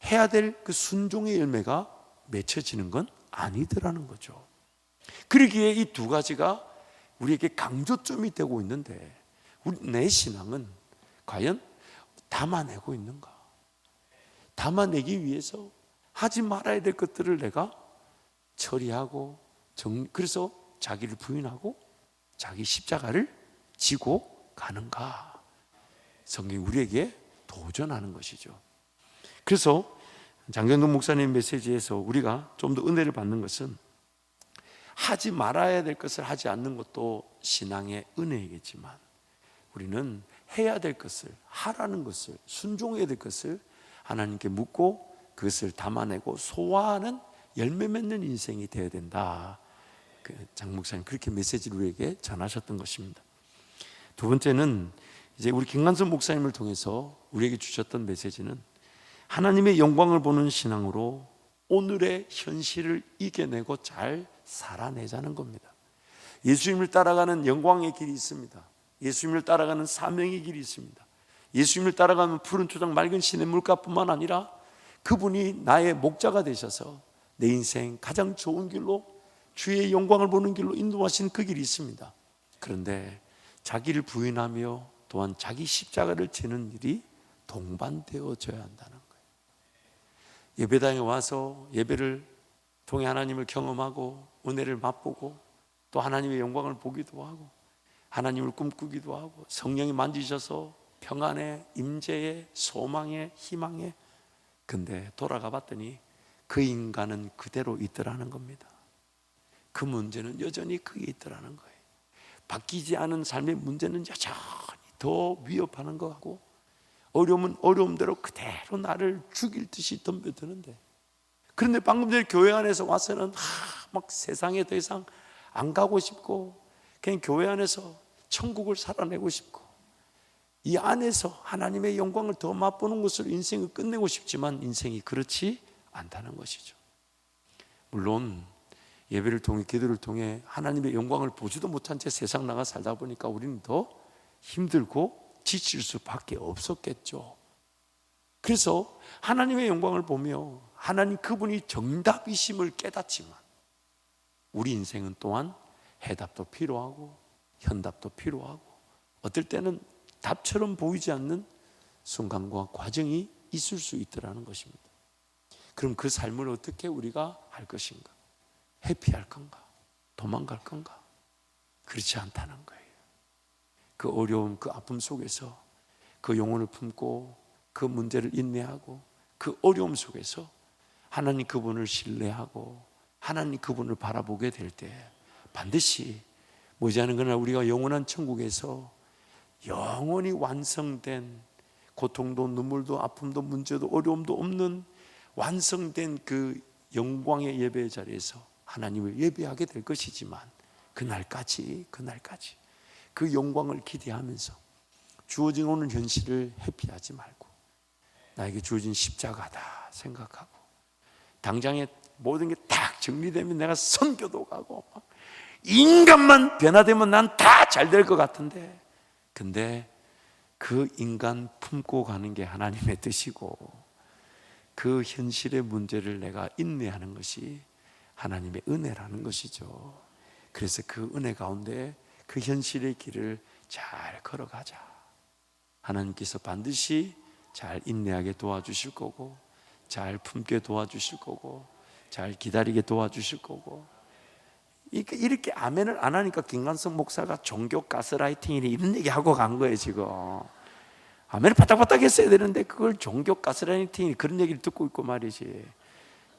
Speaker 1: 해야 될 그 순종의 열매가 맺혀지는 건 아니더라는 거죠. 그러기에 이 두 가지가 우리에게 강조점이 되고 있는데, 내 신앙은 과연 담아내고 있는가? 담아내기 위해서 하지 말아야 될 것들을 내가 처리하고 그래서 자기를 부인하고 자기 십자가를 지고 가는가? 성경이 우리에게 도전하는 것이죠. 그래서 장경동 목사님 메시지에서 우리가 좀 더 은혜를 받는 것은 하지 말아야 될 것을 하지 않는 것도 신앙의 은혜이겠지만 우리는 해야 될 것을, 하라는 것을, 순종해야 될 것을 하나님께 묻고 그것을 담아내고 소화하는 열매 맺는 인생이 되어야 된다. 장 목사님 그렇게 메시지를 우리에게 전하셨던 것입니다. 두 번째는 이제 우리 김관선 목사님을 통해서 우리에게 주셨던 메시지는 하나님의 영광을 보는 신앙으로 오늘의 현실을 이겨내고 잘 살아내자는 겁니다. 예수님을 따라가는 영광의 길이 있습니다. 예수님을 따라가는 사명의 길이 있습니다. 예수님을 따라가는 푸른 초장 맑은 시냇 물가뿐만 아니라 그분이 나의 목자가 되셔서 내 인생 가장 좋은 길로 주의 영광을 보는 길로 인도하신 그 길이 있습니다. 그런데 자기를 부인하며 또한 자기 십자가를 지는 일이 동반되어져야 한다는 거예요. 예배당에 와서 예배를 통해 하나님을 경험하고 은혜를 맛보고 또 하나님의 영광을 보기도 하고 하나님을 꿈꾸기도 하고 성령이 만지셔서 평안에 임재에 소망에 희망에, 근데 돌아가 봤더니 그 인간은 그대로 있더라는 겁니다. 그 문제는 여전히 그게 있더라는 거예요. 바뀌지 않은 삶의 문제는 여전히 더 위협하는 것 같고 어려움은 어려움대로 그대로 나를 죽일 듯이 덤벼드는데, 그런데 방금 전에 교회 안에서 와서는 막 세상에 더 이상 안 가고 싶고 그냥 교회 안에서 천국을 살아내고 싶고 이 안에서 하나님의 영광을 더 맛보는 것으로 인생을 끝내고 싶지만 인생이 그렇지 않다는 것이죠. 물론 예배를 통해 기도를 통해 하나님의 영광을 보지도 못한 채 세상 나가 살다 보니까 우리는 더 힘들고 지칠 수밖에 없었겠죠. 그래서 하나님의 영광을 보며 하나님 그분이 정답이심을 깨닫지만 우리 인생은 또한 해답도 필요하고 현답도 필요하고 어떨 때는 답처럼 보이지 않는 순간과 과정이 있을 수 있더라는 것입니다. 그럼 그 삶을 어떻게 우리가 할 것인가? 회피할 건가? 도망갈 건가? 그렇지 않다는 거예요. 그 어려움, 그 아픔 속에서 그 영혼을 품고 그 문제를 인내하고 그 어려움 속에서 하나님 그분을 신뢰하고 하나님 그분을 바라보게 될 때 반드시 머지않은 그날 우리가 영원한 천국에서 영원히 완성된 고통도 눈물도 아픔도 문제도 어려움도 없는 완성된 그 영광의 예배의 자리에서 하나님을 예배하게 될 것이지만 그날까지 그 영광을 기대하면서 주어진 오는 현실을 회피하지 말고 나에게 주어진 십자가다 생각하고 당장에 모든 게 딱 정리되면 내가 선교도 가고 인간만 변화되면 난 다 잘 될 것 같은데, 근데 그 인간 품고 가는 게 하나님의 뜻이고 그 현실의 문제를 내가 인내하는 것이 하나님의 은혜라는 것이죠. 그래서 그 은혜 가운데 그 현실의 길을 잘 걸어가자. 하나님께서 반드시 잘 인내하게 도와주실 거고 잘 품게 도와주실 거고 잘 기다리게 도와주실 거고. 이렇게 아멘을 안 하니까 김관석 목사가 종교 가스라이팅이니 이런 얘기하고 간 거예요 지금. 아멘을 바닥바닥 했어야 되는데 그걸 종교 가스라이팅이 그런 얘기를 듣고 있고 말이지.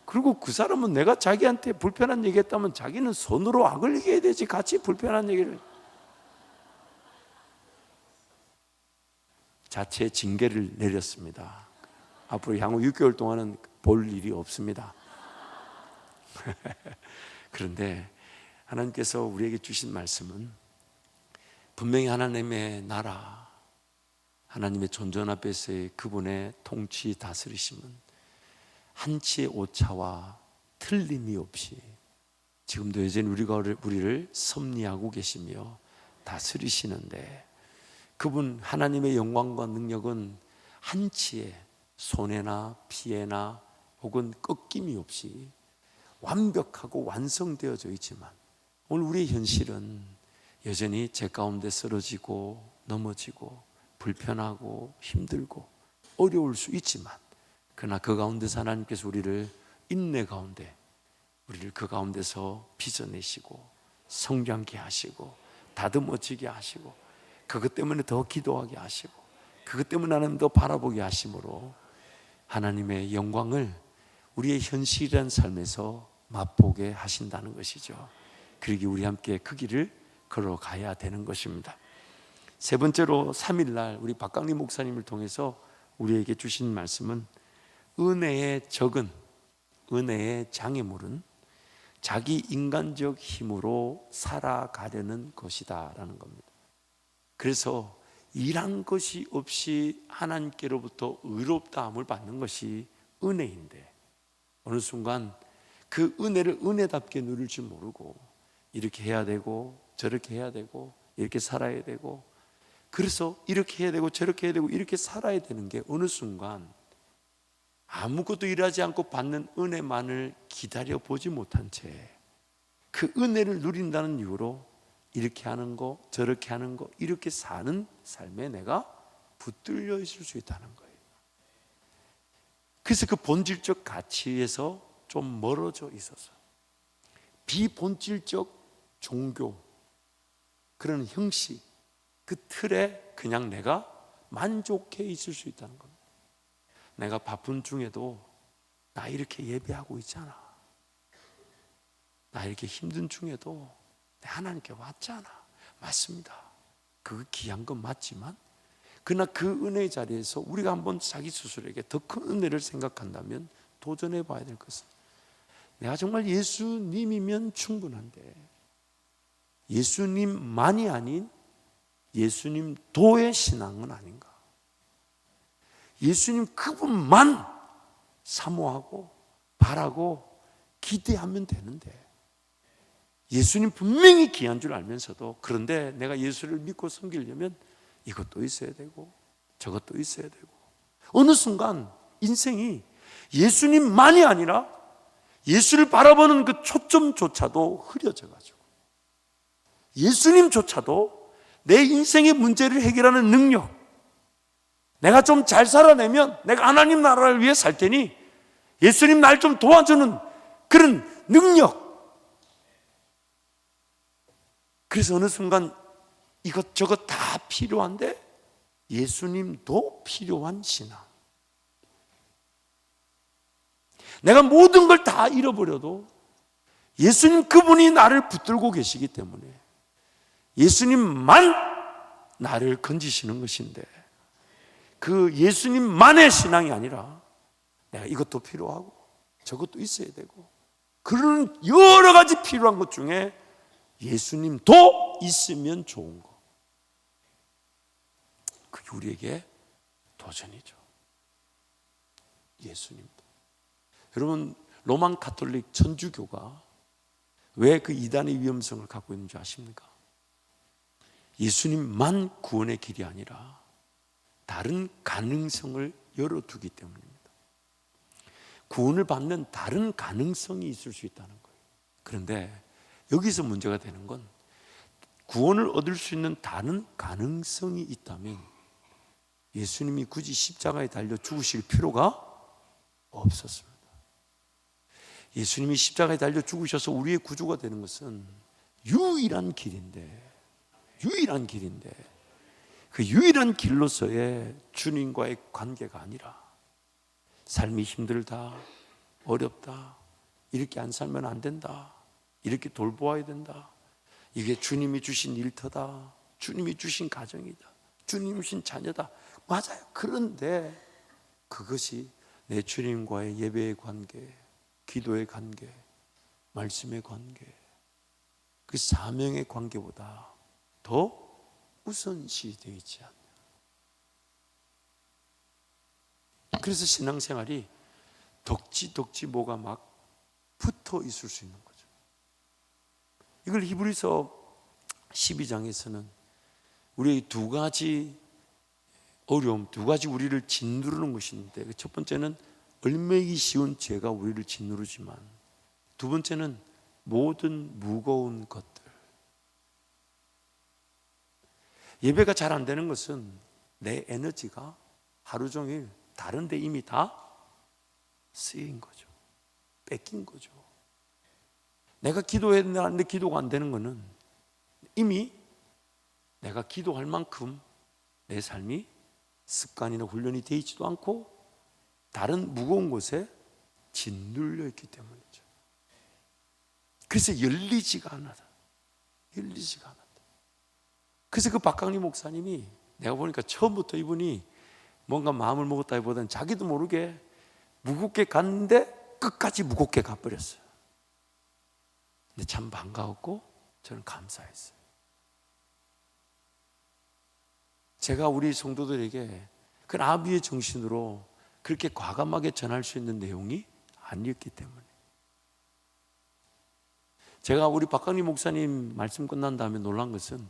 Speaker 1: 그리고 그 사람은 내가 자기한테 불편한 얘기 했다면 자기는 손으로 악을 얘기해야 되지 같이 불편한 얘기를. 자체 징계를 내렸습니다. 앞으로 향후 6개월 동안은 볼 일이 없습니다. 그런데 하나님께서 우리에게 주신 말씀은 분명히 하나님의 나라, 하나님의 존전 앞에서의 그분의 통치 다스리심은 한치의 오차와 틀림이 없이 지금도 여전히 우리를 섭리하고 계시며 다스리시는데, 그분 하나님의 영광과 능력은 한치의 손해나 피해나 혹은 꺾임이 없이 완벽하고 완성되어져 있지만 오늘 우리의 현실은 여전히 제 가운데 쓰러지고 넘어지고 불편하고 힘들고 어려울 수 있지만, 그러나 그 가운데서 하나님께서 우리를 인내 가운데, 우리를 그 가운데서 빚어내시고 성장케 하시고 다듬어지게 하시고, 그것 때문에 더 기도하게 하시고, 그것 때문에 하나님 더 바라보게 하심으로 하나님의 영광을 우리의 현실이라는 삶에서 맛보게 하신다는 것이죠. 그러기 우리 함께 그 길을 걸어가야 되는 것입니다. 세 번째로 3일날 우리 박강림 목사님을 통해서 우리에게 주신 말씀은, 은혜의 적은, 은혜의 장애물은 자기 인간적 힘으로 살아가려는 것이다 라는 겁니다. 그래서 일한 것이 없이 하나님께로부터 의롭다함을 받는 것이 은혜인데, 어느 순간 그 은혜를 은혜답게 누릴 줄 모르고 이렇게 해야 되고 저렇게 해야 되고 이렇게 살아야 되고, 그래서 이렇게 해야 되고 저렇게 해야 되고 이렇게 살아야 되는 게 어느 순간 아무것도 일하지 않고 받는 은혜만을 기다려보지 못한 채 그 은혜를 누린다는 이유로 이렇게 하는 거 저렇게 하는 거 이렇게 사는 삶에 내가 붙들려 있을 수 있다는 거예요. 그래서 그 본질적 가치에서 좀 멀어져 있어서 비본질적 종교, 그런 형식, 그 틀에 그냥 내가 만족해 있을 수 있다는 겁니다. 내가 바쁜 중에도 나 이렇게 예배하고 있잖아, 나 이렇게 힘든 중에도 하나님께 왔잖아. 맞습니다. 그거 귀한 건 맞지만, 그러나 그 은혜의 자리에서 우리가 한번 자기 스스로에게 더 큰 은혜를 생각한다면 도전해 봐야 될 것은, 내가 정말 예수님이면 충분한데 예수님만이 아닌 예수님 도의 신앙은 아닌가? 예수님 그분만 사모하고 바라고 기대하면 되는데, 예수님 분명히 귀한 줄 알면서도, 그런데 내가 예수를 믿고 섬기려면 이것도 있어야 되고 저것도 있어야 되고, 어느 순간 인생이 예수님만이 아니라 예수를 바라보는 그 초점조차도 흐려져 가지고, 예수님조차도 내 인생의 문제를 해결하는 능력, 내가 좀 잘 살아내면 내가 하나님 나라를 위해 살 테니 예수님 날 좀 도와주는 그런 능력, 그래서 어느 순간 이것저것 다 필요한데 예수님도 필요한 신앙. 내가 모든 걸 다 잃어버려도 예수님 그분이 나를 붙들고 계시기 때문에 예수님만 나를 건지시는 것인데, 그 예수님만의 신앙이 아니라 내가 이것도 필요하고 저것도 있어야 되고, 그런 여러 가지 필요한 것 중에 예수님도 있으면 좋은 거, 그게 우리에게 도전이죠. 예수님도. 여러분, 로만 가톨릭 천주교가 왜 그 이단의 위험성을 갖고 있는 줄 아십니까? 예수님만 구원의 길이 아니라 다른 가능성을 열어두기 때문입니다. 구원을 받는 다른 가능성이 있을 수 있다는 거예요. 그런데 여기서 문제가 되는 건, 구원을 얻을 수 있는 다른 가능성이 있다면 예수님이 굳이 십자가에 달려 죽으실 필요가 없었습니다. 예수님이 십자가에 달려 죽으셔서 우리의 구주가 되는 것은 유일한 길인데 그 유일한 길로서의 주님과의 관계가 아니라, 삶이 힘들다, 어렵다, 이렇게 안 살면 안 된다, 이렇게 돌보아야 된다, 이게 주님이 주신 일터다, 주님이 주신 가정이다, 주님이 주신 자녀다, 맞아요. 그런데 그것이 내 주님과의 예배의 관계, 기도의 관계, 말씀의 관계, 그 사명의 관계보다 더 우선시 되어 있지 않냐. 그래서 신앙생활이 덕지 뭐가 막 붙어 있을 수 있는 거죠. 이걸 히브리서 12장에서는 우리의 두 가지 어려움, 두 가지 우리를 짓누르는 것인데, 첫 번째는 얼매기 쉬운 죄가 우리를 짓누르지만, 두 번째는 모든 무거운 것들. 예배가 잘 안 되는 것은 내 에너지가 하루 종일 다른 데 이미 다 쓰인 거죠. 뺏긴 거죠. 내가 기도했는데 기도가 안 되는 거는 이미 내가 기도할 만큼 내 삶이 습관이나 훈련이 되어 있지도 않고 다른 무거운 곳에 짓눌려 있기 때문이죠. 그래서 열리지가 않아요. 열리지가 않았다. 그래서 그 박강리 목사님이 내가 보니까 처음부터 이분이 뭔가 마음을 먹었다기보다는 자기도 모르게 무겁게 갔는데 끝까지 무겁게 가버렸어요. 근데 참 반가웠고 저는 감사했어요. 제가 우리 성도들에게 그 아비의 정신으로 그렇게 과감하게 전할 수 있는 내용이 아니었기 때문에, 제가 우리 박강리 목사님 말씀 끝난 다음에 놀란 것은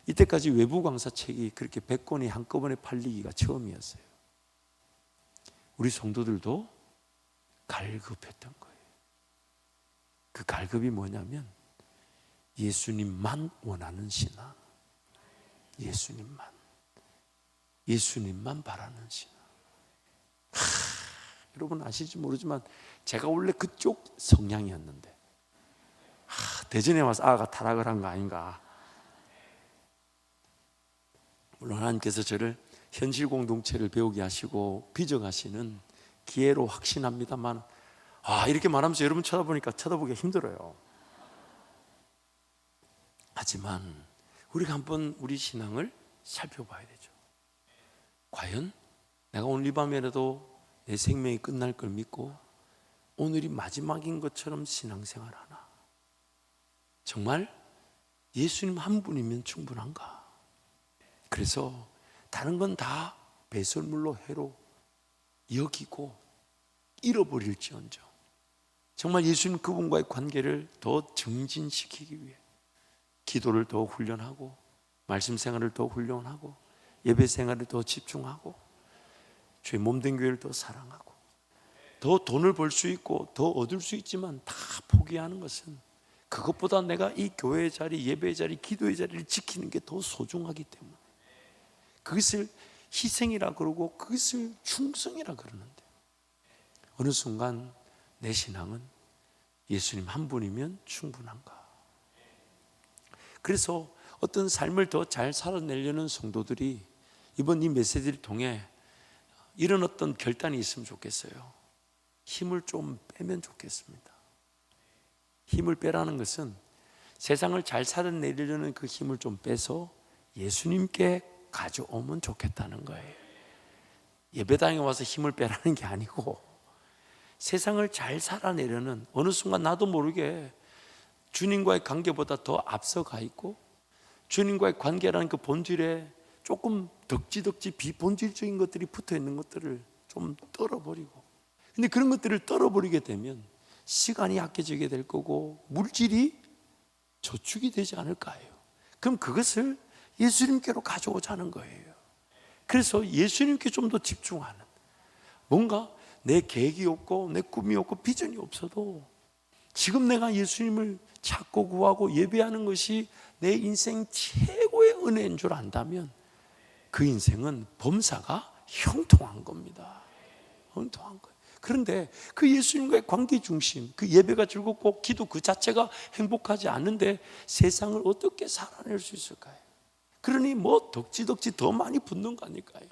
Speaker 1: 이때까지 외부 강사 책이 그렇게 100권이 한꺼번에 팔리기가 처음이었어요. 우리 성도들도 갈급했던 거예요. 그 갈급이 뭐냐면 예수님만 원하는 신앙, 예수님만 바라는 신앙. 여러분 아실지 모르지만 제가 원래 그쪽 성향이었는데 대전에 와서 아가 타락을 한 거 아닌가. 물론 하나님께서 저를 현실 공동체를 배우게 하시고 빚어가시는 기회로 확신합니다만, 이렇게 말하면서 여러분 쳐다보기가 힘들어요. 하지만 우리가 한번 우리 신앙을 살펴봐야 되죠. 과연 내가 오늘 이 밤에라도 내 생명이 끝날 걸 믿고 오늘이 마지막인 것처럼 신앙생활 하나? 정말 예수님 한 분이면 충분한가? 그래서 다른 건 다 배설물로 해로 여기고 잃어버릴지언정 정말 예수님 그분과의 관계를 더 증진시키기 위해 기도를 더 훈련하고 말씀 생활을 더 훈련하고 예배 생활을 더 집중하고 주의 몸된 교회를 더 사랑하고 더 돈을 벌 수 있고 더 얻을 수 있지만 다 포기하는 것은 그것보다 내가 이 교회의 자리, 예배의 자리, 기도의 자리를 지키는 게 더 소중하기 때문에 그것을 희생이라 그러고 그것을 충성이라 그러는데, 어느 순간 내 신앙은 예수님 한 분이면 충분한가? 그래서 어떤 삶을 더 잘 살아내려는 성도들이 이번 이 메시지를 통해 이런 어떤 결단이 있으면 좋겠어요. 힘을 좀 빼면 좋겠습니다. 힘을 빼라는 것은 세상을 잘 살아내려는 그 힘을 좀 빼서 예수님께 가져오면 좋겠다는 거예요. 예배당에 와서 힘을 빼라는 게 아니고 세상을 잘 살아내려는, 어느 순간 나도 모르게 주님과의 관계보다 더 앞서가 있고 주님과의 관계라는 그 본질에 조금 덕지덕지 비본질적인 것들이 붙어 있는 것들을 좀 떨어버리고, 근데 그런 것들을 떨어버리게 되면 시간이 아껴지게 될 거고 물질이 저축이 되지 않을까 해요. 그럼 그것을 예수님께로 가져오자는 거예요. 그래서 예수님께 좀 더 집중하는, 뭔가 내 계획이 없고 내 꿈이 없고 비전이 없어도 지금 내가 예수님을 찾고 구하고 예배하는 것이 내 인생 최고의 은혜인 줄 안다면 그 인생은 범사가 형통한 겁니다. 형통한 거예요. 그런데 그 예수님과의 관계 중심, 그 예배가 즐겁고 기도 그 자체가 행복하지 않은데 세상을 어떻게 살아낼 수 있을까요? 그러니 뭐 덕지덕지 더 많이 붙는 거 아닐까요?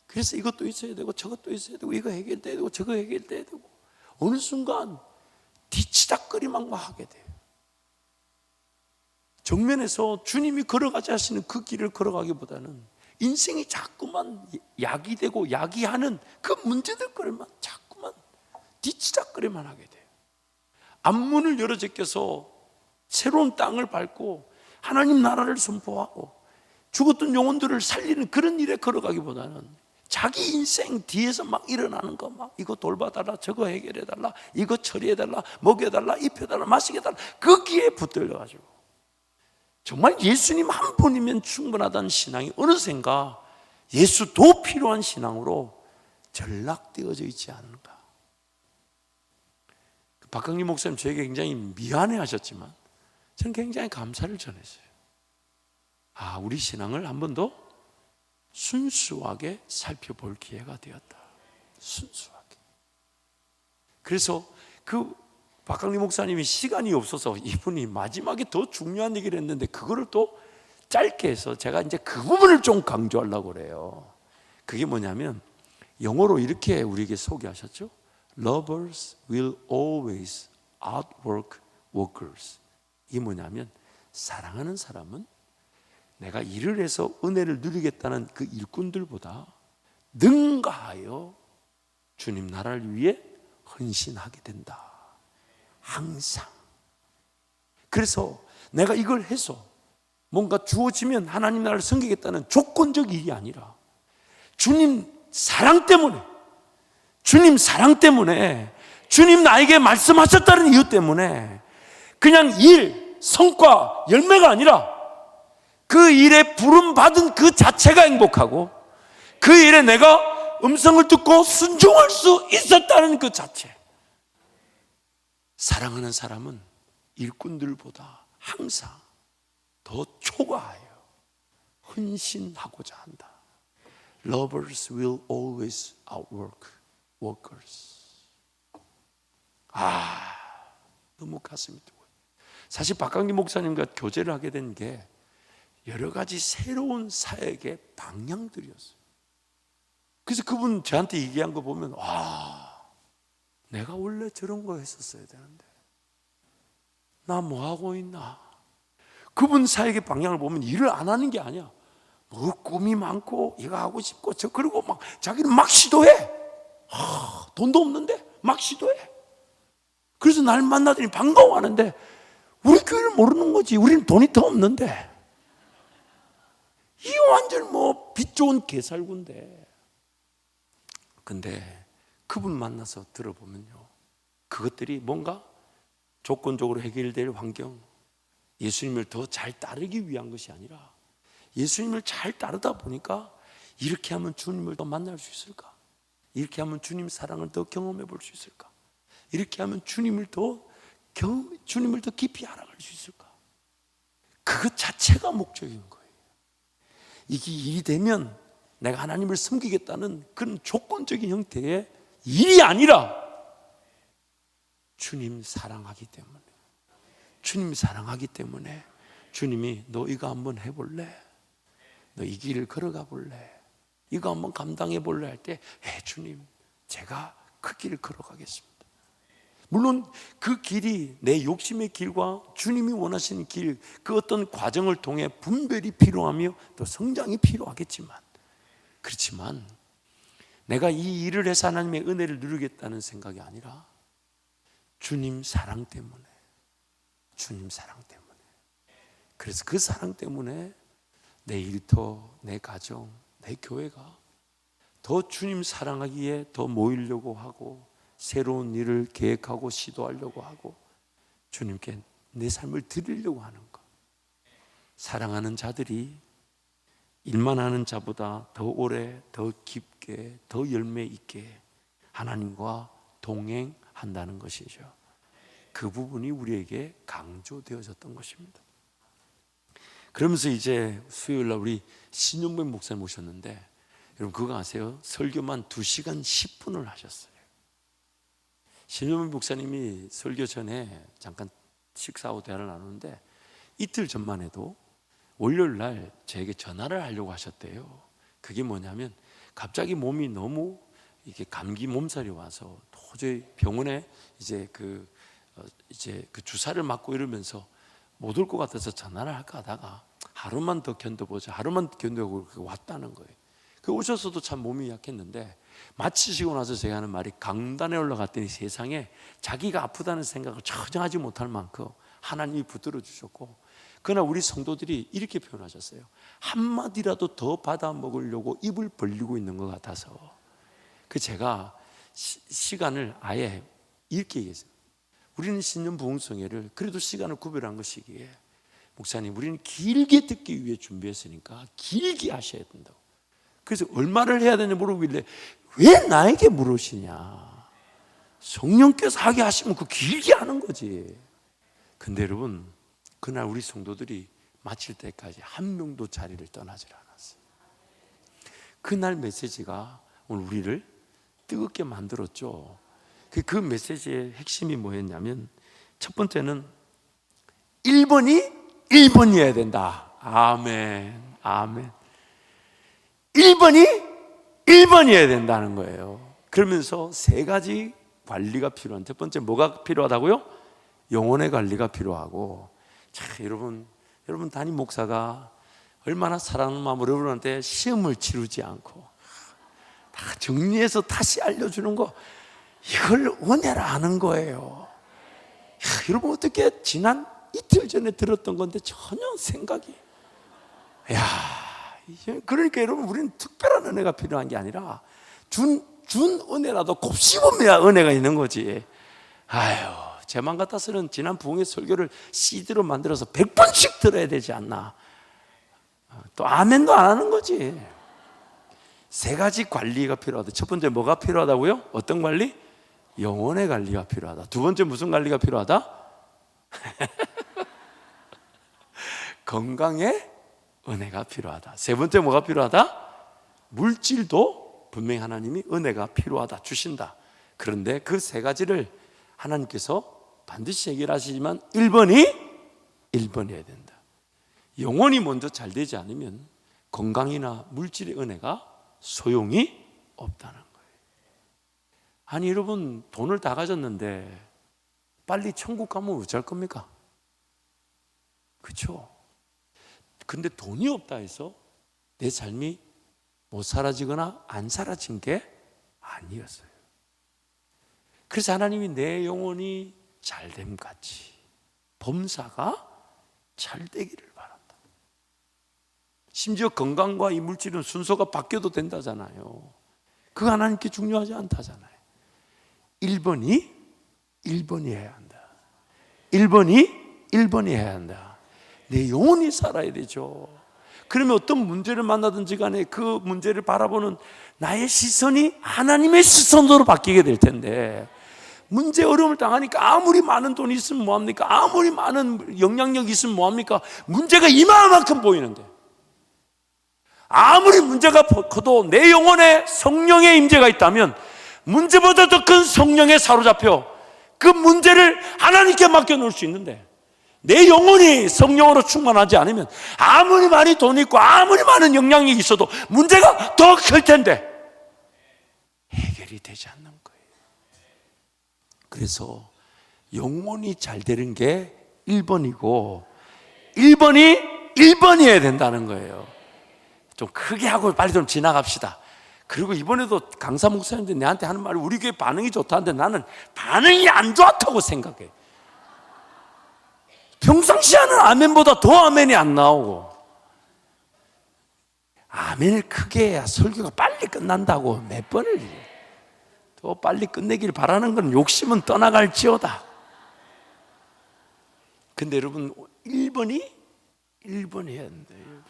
Speaker 1: 그래서 이것도 있어야 되고 저것도 있어야 되고 이거 해결돼야 되고 저거 해결돼야 되고 어느 순간 뒤치다꺼리만 하게 돼요. 정면에서 주님이 걸어가지 하시는 그 길을 걸어가기보다는 인생이 자꾸만 약이 되고 야기하는 그 문제들거리만 자꾸만 뒤치다꺼리만 하게 돼요. 앞문을 열어 제껴서 새로운 땅을 밟고 하나님 나라를 선포하고 죽었던 영혼들을 살리는 그런 일에 걸어가기보다는 자기 인생 뒤에서 막 일어나는 거, 막 이거 돌봐달라, 저거 해결해달라, 이거 처리해달라, 먹여달라, 입혀달라, 마시게달라, 거기에 붙들려가지고 정말 예수님 한 분이면 충분하다는 신앙이 어느샌가 예수도 필요한 신앙으로 전락되어져 있지 않은가. 박강림 목사님 저에게 굉장히 미안해 하셨지만 저는 굉장히 감사를 전했어요. 우리 신앙을 한 번 더 순수하게 살펴볼 기회가 되었다. 순수하게. 그래서 그 박강리 목사님이 시간이 없어서 이분이 마지막에 더 중요한 얘기를 했는데 그거를 또 짧게 해서 제가 이제 그 부분을 좀 강조하려고 그래요. 그게 뭐냐면 영어로 이렇게 우리에게 소개하셨죠. Lovers will always outwork workers. 이게 뭐냐면 사랑하는 사람은 내가 일을 해서 은혜를 누리겠다는 그 일꾼들보다 능가하여 주님 나라를 위해 헌신하게 된다. 항상. 그래서 내가 이걸 해서 뭔가 주어지면 하나님 나라를 섬기겠다는 조건적 일이 아니라 주님 사랑 때문에, 주님 사랑 때문에, 주님 나에게 말씀하셨다는 이유 때문에 그냥 일, 성과, 열매가 아니라 그 일에 부름받은 그 자체가 행복하고 그 일에 내가 음성을 듣고 순종할 수 있었다는 그 자체. 사랑하는 사람은 일꾼들보다 항상 더 초과하여 헌신하고자 한다. Lovers will always outwork workers. 너무 가슴이 뜨거워요. 사실 박강기 목사님과 교제를 하게 된 게 여러 가지 새로운 사역의 방향들이었어요. 그래서 그분 저한테 얘기한 거 보면 내가 원래 저런 거 했었어야 되는데 나 뭐 하고 있나. 그분 사역의 방향을 보면 일을 안 하는 게 아니야. 뭐 꿈이 많고 이거 하고 싶고 저 그리고 막 자기는 막 시도해. 돈도 없는데 막 시도해. 그래서 날 만나더니 반가워하는데 우리 교회를 모르는 거지. 우리는 돈이 더 없는데. 이 완전 뭐 빚 좋은 개살구인데. 근데 그분 만나서 들어보면요, 그것들이 뭔가 조건적으로 해결될 환경, 예수님을 더 잘 따르기 위한 것이 아니라 예수님을 잘 따르다 보니까 이렇게 하면 주님을 더 만날 수 있을까? 이렇게 하면 주님 사랑을 더 경험해 볼 수 있을까? 이렇게 하면 주님을 더 깊이 알아갈 수 있을까? 그것 자체가 목적인 거예요. 이게 일이 되면 내가 하나님을 섬기겠다는 그런 조건적인 형태의 일이 아니라 주님 사랑하기 때문에, 주님 사랑하기 때문에 주님이 너 이거 한번 해볼래? 너 이 길을 걸어가 볼래? 이거 한번 감당해 볼래? 할 때 주님 제가 그 길을 걸어가겠습니다. 물론 그 길이 내 욕심의 길과 주님이 원하시는 길, 그 어떤 과정을 통해 분별이 필요하며 또 성장이 필요하겠지만, 그렇지만 내가 이 일을 해서 하나님의 은혜를 누리겠다는 생각이 아니라 주님 사랑 때문에, 주님 사랑 때문에, 그래서 그 사랑 때문에 내 일터, 내 가정, 내 교회가 더 주님 사랑하기에 더 모이려고 하고 새로운 일을 계획하고 시도하려고 하고 주님께 내 삶을 드리려고 하는 것. 사랑하는 자들이 일만 하는 자보다 더 오래, 더 깊게, 더 열매 있게 하나님과 동행한다는 것이죠. 그 부분이 우리에게 강조되어졌던 것입니다. 그러면서 이제 수요일날 우리 신용범 목사님 모셨는데, 여러분 그거 아세요? 설교만 2시간 10분을 하셨어요. 신용범 목사님이 설교 전에 잠깐 식사하고 대화를 나누는데 이틀 전만 해도 월요일날 저에게 전화를 하려고 하셨대요. 그게 뭐냐면 갑자기 몸이 너무 이게 감기 몸살이 와서 도저히 병원에 이제 그 주사를 맞고 이러면서 못 올 것 같아서 전화를 할까 하다가 하루만 더 견뎌보자, 하루만 견뎌보고 왔다는 거예요. 그 오셔서도 참 몸이 약했는데 마치시고 나서 제가 하는 말이, 강단에 올라갔더니 세상에 자기가 아프다는 생각을 전혀 하지 못할 만큼 하나님이 붙들어 주셨고, 그러나 우리 성도들이 이렇게 표현하셨어요. 한마디라도 더 받아 먹으려고 입을 벌리고 있는 것 같아서 제가 시간을 아예 이렇게 얘기했어요. 우리는 신년 부흥성회를 그래도 시간을 구별한 것이기에 목사님 우리는 길게 듣기 위해 준비했으니까 길게 하셔야 된다고. 그래서 얼마를 해야 되냐 물어보길래 왜 나에게 물으시냐, 성령께서 하게 하시면 그 길게 하는 거지. 근데 여러분 그날 우리 성도들이 마칠 때까지 한 명도 자리를 떠나질 않았어요. 그날 메시지가 오늘 우리를 뜨겁게 만들었죠. 그 메시지의 핵심이 뭐였냐면, 첫 번째는 1번이 1번이어야 된다. 아멘, 아멘. 1번이 1번이어야 된다는 거예요. 그러면서 세 가지 관리가 필요한, 첫 번째 뭐가 필요하다고요? 영혼의 관리가 필요하고. 자, 여러분 담임 목사가 얼마나 사랑하는 마음으로 여러분한테 시험을 치르지 않고 다 정리해서 다시 알려주는 거, 이걸 은혜라 하는 거예요. 여러분 어떻게 지난 이틀 전에 들었던 건데 전혀 생각이, 그러니까 여러분, 우리는 특별한 은혜가 필요한 게 아니라 준 은혜라도 곱씹으면 은혜가 있는 거지. 제 맘 같아서는 지난 부흥회 설교를 CD로 만들어서 100번씩 들어야 되지 않나. 또 아멘도 안 하는 거지. 세 가지 관리가 필요하다. 첫 번째 뭐가 필요하다고요? 어떤 관리? 영혼의 관리가 필요하다. 두 번째 무슨 관리가 필요하다? 건강의 은혜가 필요하다. 세 번째 뭐가 필요하다? 물질도 분명히 하나님이 은혜가 필요하다, 주신다. 그런데 그 세 가지를 하나님께서 반드시 해결하시지만 1번이어야 된다. 영혼이 먼저 잘 되지 않으면 건강이나 물질의 은혜가 소용이 없다는 거예요. 아니 여러분, 돈을 다 가졌는데 빨리 천국 가면 어쩔 겁니까? 그렇죠? 근데 돈이 없다 해서 내 삶이 못 사라지거나 안 사라진 게 아니었어요. 그래서 하나님이 내 영혼이 잘됨 같이 범사가 잘 되기를 바란다. 심지어 건강과 이 물질은 순서가 바뀌어도 된다잖아요. 그거 하나님께 중요하지 않다잖아요. 1번이 해야 한다. 1번이 해야 한다. 내 영혼이 살아야 되죠. 그러면 어떤 문제를 만나든지 간에 그 문제를 바라보는 나의 시선이 하나님의 시선으로 바뀌게 될 텐데, 문제 어려움을 당하니까 아무리 많은 돈이 있으면 뭐합니까? 아무리 많은 영향력이 있으면 뭐합니까? 문제가 이만큼 보이는데, 아무리 문제가 커도 내 영혼에 성령의 임재가 있다면 문제보다 더 큰 성령에 사로잡혀 그 문제를 하나님께 맡겨놓을 수 있는데, 내 영혼이 성령으로 충만하지 않으면 아무리 많이 돈이 있고 아무리 많은 영향력이 있어도 문제가 더 클 텐데 해결이 되지 않는 거예요. 그래서 영혼이 잘 되는 게 1번이고 1번이어야 된다는 거예요. 좀 크게 하고 빨리 좀 지나갑시다. 그리고 이번에도 강사 목사님들 내한테 하는 말이 우리 교회 반응이 좋다는데 나는 반응이 안 좋았다고 생각해. 평상시 하는 아멘보다 더 아멘이 안 나오고, 아멘을 크게 해야 설교가 빨리 끝난다고 몇 번을 더 빨리 끝내길 바라는 건 욕심은 떠나갈지어다. 근데 여러분 1번이 해야 된대요.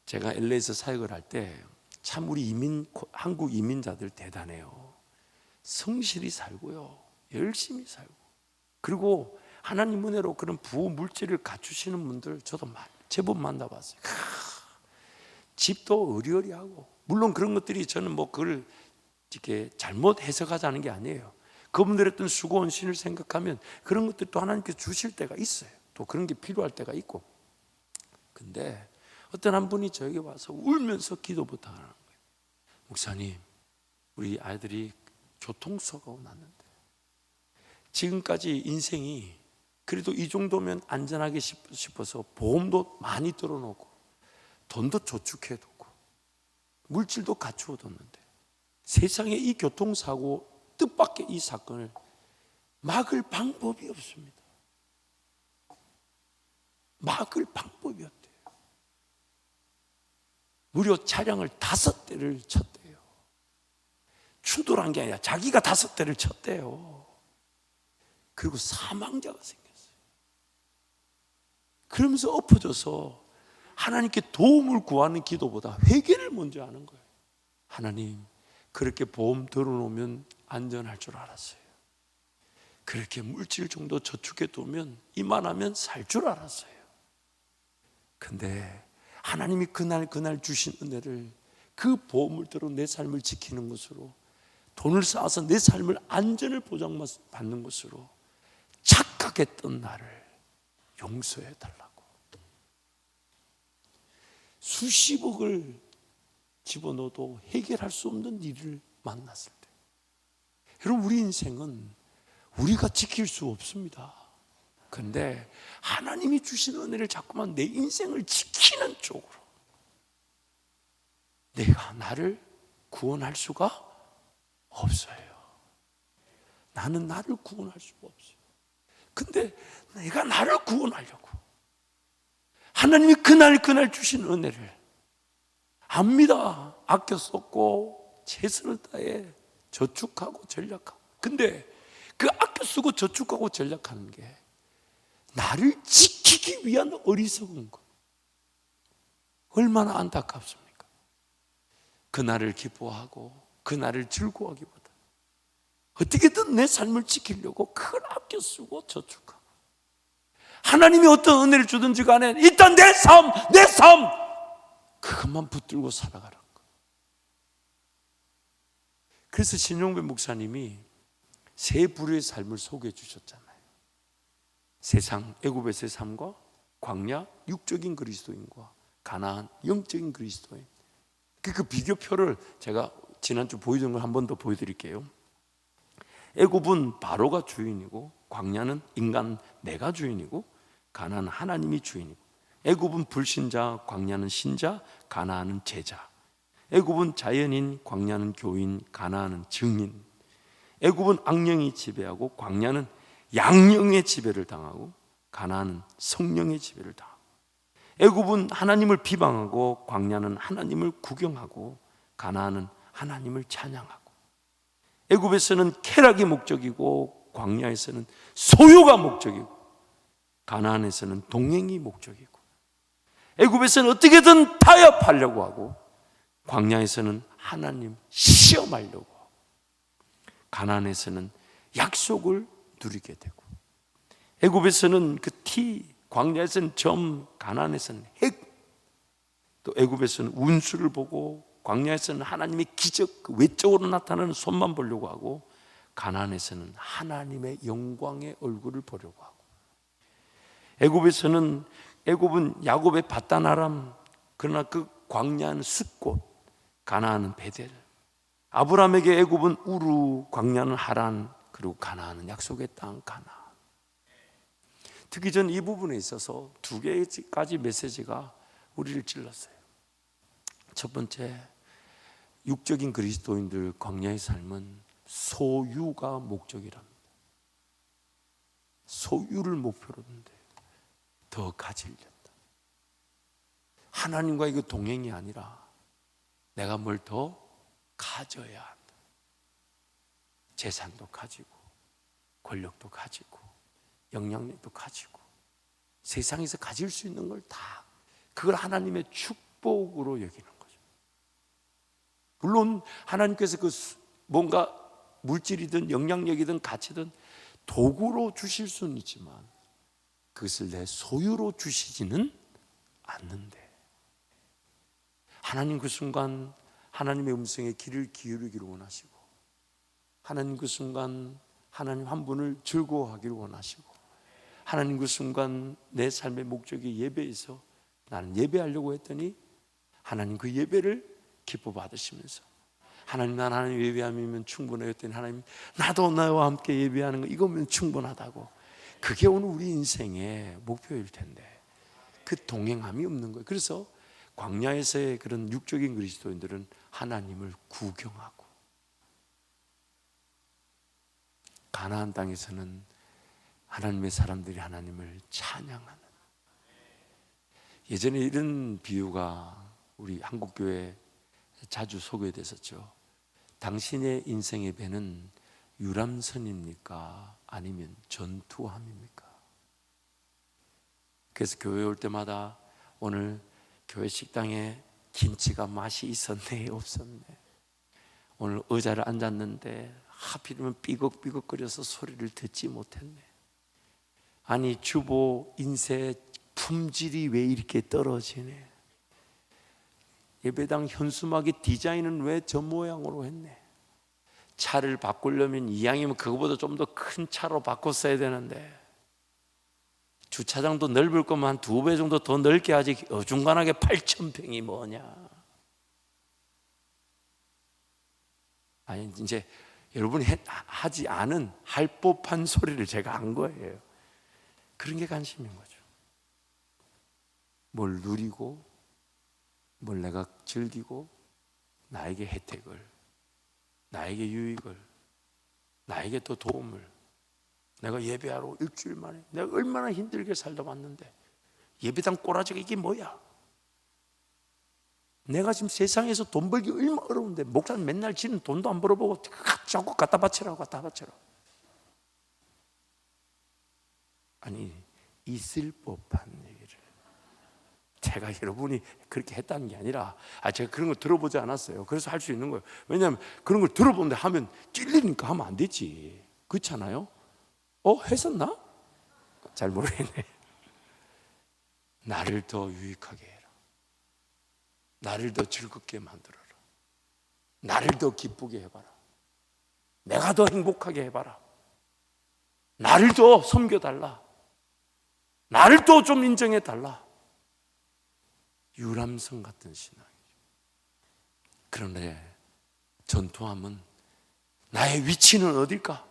Speaker 1: 제가 LA에서 사역을 할 때 참 우리 한국 이민자들 대단해요. 성실히 살고요, 열심히 살고, 그리고 하나님 은혜로 그런 부호 물질을 갖추시는 분들 저도 제법 만나봤어요. 집도 어리어리하고, 물론 그런 것들이 저는 뭐 그걸 이렇게 잘못 해석하자는 게 아니에요. 그분들의 어떤 수고 헌신을 생각하면 그런 것들도 하나님께서 주실 때가 있어요. 또 그런 게 필요할 때가 있고. 근데 어떤 한 분이 저에게 와서 울면서 기도 부탁하는 거예요. 목사님, 우리 아이들이 교통사고가 났는데 지금까지 인생이 그래도 이 정도면 안전하게 싶어서 보험도 많이 들어놓고 돈도 저축해두고 물질도 갖추어뒀는데 세상에 이 교통사고 뜻밖의 이 사건을 막을 방법이 없습니다. 막을 방법이 없대요. 무려 차량을 5대를 쳤대요. 추돌한 게 아니라 자기가 5대를 쳤대요. 그리고 사망자가 생겼어요. 그러면서 엎어져서 하나님께 도움을 구하는 기도보다 회개를 먼저 하는 거예요. 하나님, 그렇게 보험 들어놓으면 안전할 줄 알았어요. 그렇게 물질 정도 저축해 두면 이만하면 살 줄 알았어요. 근데 하나님이 그날 주신 은혜를 그 보물대로 내 삶을 지키는 것으로, 돈을 쌓아서 내 삶을 안전을 보장받는 것으로 착각했던 나를 용서해 달라고. 수십억을 집어넣어도 해결할 수 없는 일을 만났을 때, 여러분, 우리 인생은 우리가 지킬 수 없습니다. 그런데 하나님이 주신 은혜를 자꾸만 내 인생을 지키는 쪽으로, 내가 나를 구원할 수가 없어요. 나는 나를 구원할 수가 없어요. 근데 내가 나를 구원하려고 하나님이 그날 주신 은혜를 압니다. 아껴 썼고 최선을 다해 저축하고 전략하고. 근데 그 아껴 쓰고 저축하고 전략하는 게 나를 지키기 위한 어리석은 것, 얼마나 안타깝습니까? 그날을 기뻐하고 그날을 즐거워하기보다 어떻게든 내 삶을 지키려고 그걸 아껴 쓰고 저축하고, 하나님이 어떤 은혜를 주든지 간에 일단 내 삶 그것만 붙들고 살아가는 거. 그래서 신용배 목사님이 세 부류의 삶을 소개해 주셨잖아요. 세상, 애굽에서의 삶과 광야, 육적인 그리스도인과 가나안, 영적인 그리스도인. 그 비교표를 제가 지난주 보여준 걸 한 번 더 보여드릴게요. 애굽은 바로가 주인이고, 광야는 인간 내가 주인이고, 가나안은 하나님이 주인이고, 애굽은 불신자, 광야는 신자, 가나안은 제자. 애굽은 자연인, 광야는 교인, 가나안은 증인. 애굽은 악령이 지배하고, 광야는 양령의 지배를 당하고, 가나안은 성령의 지배를 당하고. 애굽은 하나님을 비방하고, 광야는 하나님을 구경하고, 가나안은 하나님을 찬양하고. 애굽에서는 쾌락이 목적이고, 광야에서는 소유가 목적이고, 가나안에서는 동행이 목적이고. 애굽에서는 어떻게든 타협하려고 하고, 광야에서는 하나님 시험하려고 하고, 가나안에서는 약속을 누리게 되고. 애굽에서는 그 티, 광야에서는 점, 가나안에서는 핵. 또 애굽에서는 운수를 보고, 광야에서는 하나님의 기적, 그 외적으로 나타나는 손만 보려고 하고, 가나안에서는 하나님의 영광의 얼굴을 보려고 하고. 애굽은 야곱의 밧단아람, 그러나 그 광야는 숫꽃, 가나안은 베델. 아브라함에게 애굽은 우루, 광야는 하란, 그리고 가나안은 약속의 땅 가나안. 특히 저는 이 부분에 있어서 두 개까지 메시지가 우리를 찔렀어요. 첫 번째, 육적인 그리스도인들 광야의 삶은 소유가 목적이랍니다. 소유를 목표로 한데 더 가지려다. 하나님과의 그 동행이 아니라 내가 뭘 더 가져야 한다. 재산도 가지고, 권력도 가지고, 영향력도 가지고, 세상에서 가질 수 있는 걸 다, 그걸 하나님의 축복으로 여기는 거죠. 물론 하나님께서 그 뭔가 물질이든 영향력이든 가치든 도구로 주실 수는 있지만 그것을 내 소유로 주시지는 않는데, 하나님 그 순간 하나님의 음성에 귀를 기울이기를 원하시고, 하나님 그 순간 하나님 한 분을 즐거워하기를 원하시고, 하나님 그 순간 내 삶의 목적이 예배에서 나는 예배하려고 했더니 하나님 그 예배를 기뻐 받으시면서, 하나님 난 하나님 예배하면 충분해요 했더니 하나님 나도 나와 함께 예배하는 거 이거면 충분하다고. 그게 오늘 우리 인생의 목표일 텐데 그 동행함이 없는 거예요. 그래서 광야에서의 그런 육적인 그리스도인들은 하나님을 구경하고, 가나안 땅에서는 하나님의 사람들이 하나님을 찬양하는. 예전에 이런 비유가 우리 한국교회에 자주 소개됐었죠. 당신의 인생의 배는 유람선입니까? 아니면 전투함입니까? 그래서 교회 올 때마다 오늘 교회 식당에 김치가 맛이 있었네, 없었네. 오늘 의자를 앉았는데 하필이면 삐걱삐걱거려서 소리를 듣지 못했네. 아니 주보 인쇄 품질이 왜 이렇게 떨어지네. 예배당 현수막의 디자인은 왜 저 모양으로 했네? 차를 바꾸려면 이왕이면 그거보다 좀 더 큰 차로 바꿨어야 되는데, 주차장도 넓을 거면 한 2배 정도 더 넓게 하지 어중간하게 8,000평이 뭐냐. 아니, 이제 여러분이 하지 않은 할 법한 소리를 제가 한 거예요. 그런 게 관심인 거죠. 뭘 누리고 뭘 내가 즐기고 나에게 혜택을, 나에게 유익을, 나에게 더 도움을. 내가 예배하러 일주일 만에 내가 얼마나 힘들게 살다 왔는데 예배당 꼬라지가 이게 뭐야? 내가 지금 세상에서 돈 벌기 얼마나 어려운데 목사는 맨날 지는 돈도 안 벌어보고 자꾸 갖다 바치라고 갖다 바치라고. 아니, 있을 법한 얘기를 제가 여러분이 그렇게 했다는 게 아니라, 제가 그런 거 들어보지 않았어요. 그래서 할 수 있는 거예요. 왜냐하면 그런 걸 들어보는데 하면 찔리니까 하면 안 되지. 그렇잖아요? 했었나? 잘 모르겠네. 나를 더 유익하게 해라. 나를 더 즐겁게 만들어라. 나를 더 기쁘게 해봐라. 내가 더 행복하게 해봐라. 나를 더 섬겨달라. 나를 또 좀 인정해달라. 유람선 같은 신앙이죠. 그런데 전투함은 나의 위치는 어딜까?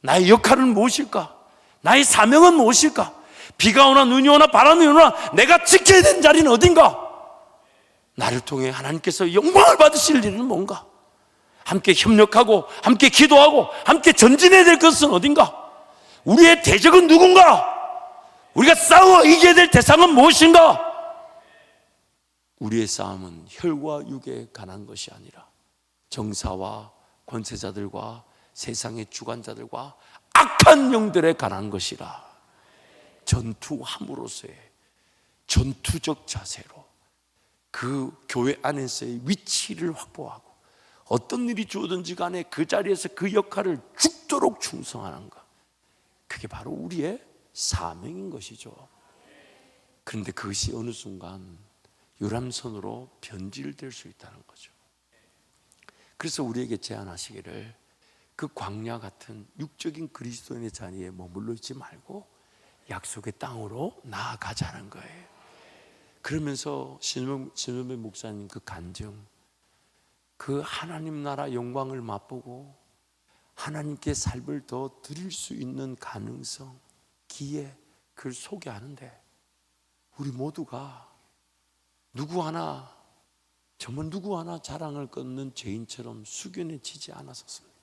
Speaker 1: 나의 역할은 무엇일까? 나의 사명은 무엇일까? 비가 오나 눈이 오나 바람이 오나 내가 지켜야 되는 자리는 어딘가? 나를 통해 하나님께서 영광을 받으실 일은 뭔가? 함께 협력하고 함께 기도하고 함께 전진해야 될 것은 어딘가? 우리의 대적은 누군가? 우리가 싸워 이겨야 될 대상은 무엇인가? 우리의 싸움은 혈과 육에 관한 것이 아니라 정사와 권세자들과 세상의 주관자들과 악한 영들에 관한 것이라. 전투함으로써의 전투적 자세로 그 교회 안에서의 위치를 확보하고 어떤 일이 주어든지 간에 그 자리에서 그 역할을 죽도록 충성하는 것, 그게 바로 우리의 사명인 것이죠. 그런데 그것이 어느 순간 유람선으로 변질될 수 있다는 거죠. 그래서 우리에게 제안하시기를 그 광야 같은 육적인 그리스도인의 자리에 머물러 있지 말고 약속의 땅으로 나아가자는 거예요. 그러면서 신원배 목사님 그 간증, 그 하나님 나라 영광을 맛보고 하나님께 삶을 더 드릴 수 있는 가능성, 기회, 그걸 소개하는데 우리 모두가 누구 하나 자랑을 끊는 죄인처럼 숙연해지지 않았었습니까?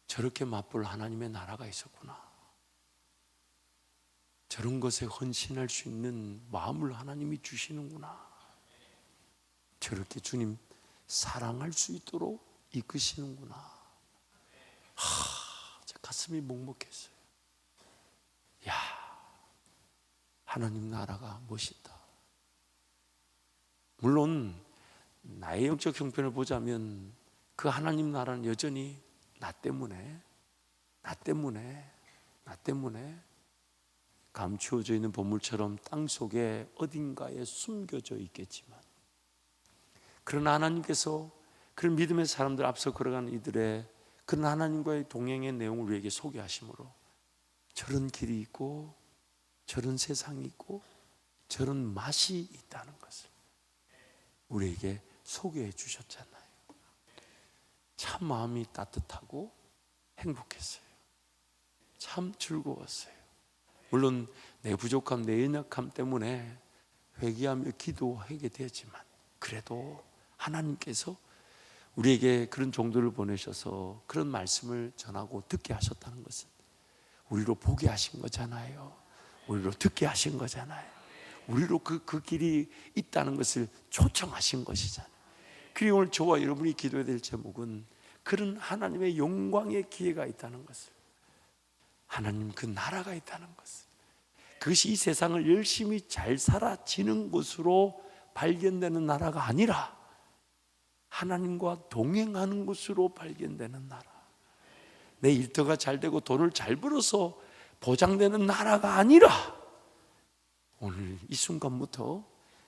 Speaker 1: 저렇게 맛볼 하나님의 나라가 있었구나. 저런 것에 헌신할 수 있는 마음을 하나님이 주시는구나. 저렇게 주님 사랑할 수 있도록 이끄시는구나. 제 가슴이 먹먹했어요. 하나님 나라가 멋있다. 물론 나의 영적 형편을 보자면 그 하나님 나라는 여전히 나 때문에 감추어져 있는 보물처럼 땅 속에 어딘가에 숨겨져 있겠지만, 그러나 하나님께서 그런 믿음의 사람들 앞서 걸어가는 이들의 그런 하나님과의 동행의 내용을 우리에게 소개하심으로 저런 길이 있고 저런 세상이 있고 저런 맛이 있다는 것을 우리에게 소개해 주셨잖아요. 참 마음이 따뜻하고 행복했어요. 참 즐거웠어요. 물론 내 부족함, 내 연약함 때문에 회개하며 기도하게 되었지만, 그래도 하나님께서 우리에게 그런 종들을 보내셔서 그런 말씀을 전하고 듣게 하셨다는 것은 우리로 보게 하신 거잖아요. 우리로 듣게 하신 거잖아요. 우리로 그 길이 있다는 것을 초청하신 것이잖아요. 그리고 오늘 저와 여러분이 기도해야 될 제목은 그런 하나님의 영광의 기회가 있다는 것을, 하나님 그 나라가 있다는 것을, 그것이 이 세상을 열심히 잘 살아지는 곳으로 발견되는 나라가 아니라 하나님과 동행하는 곳으로 발견되는 나라, 내 일터가 잘 되고 돈을 잘 벌어서 보장되는 나라가 아니라 오늘 이 순간부터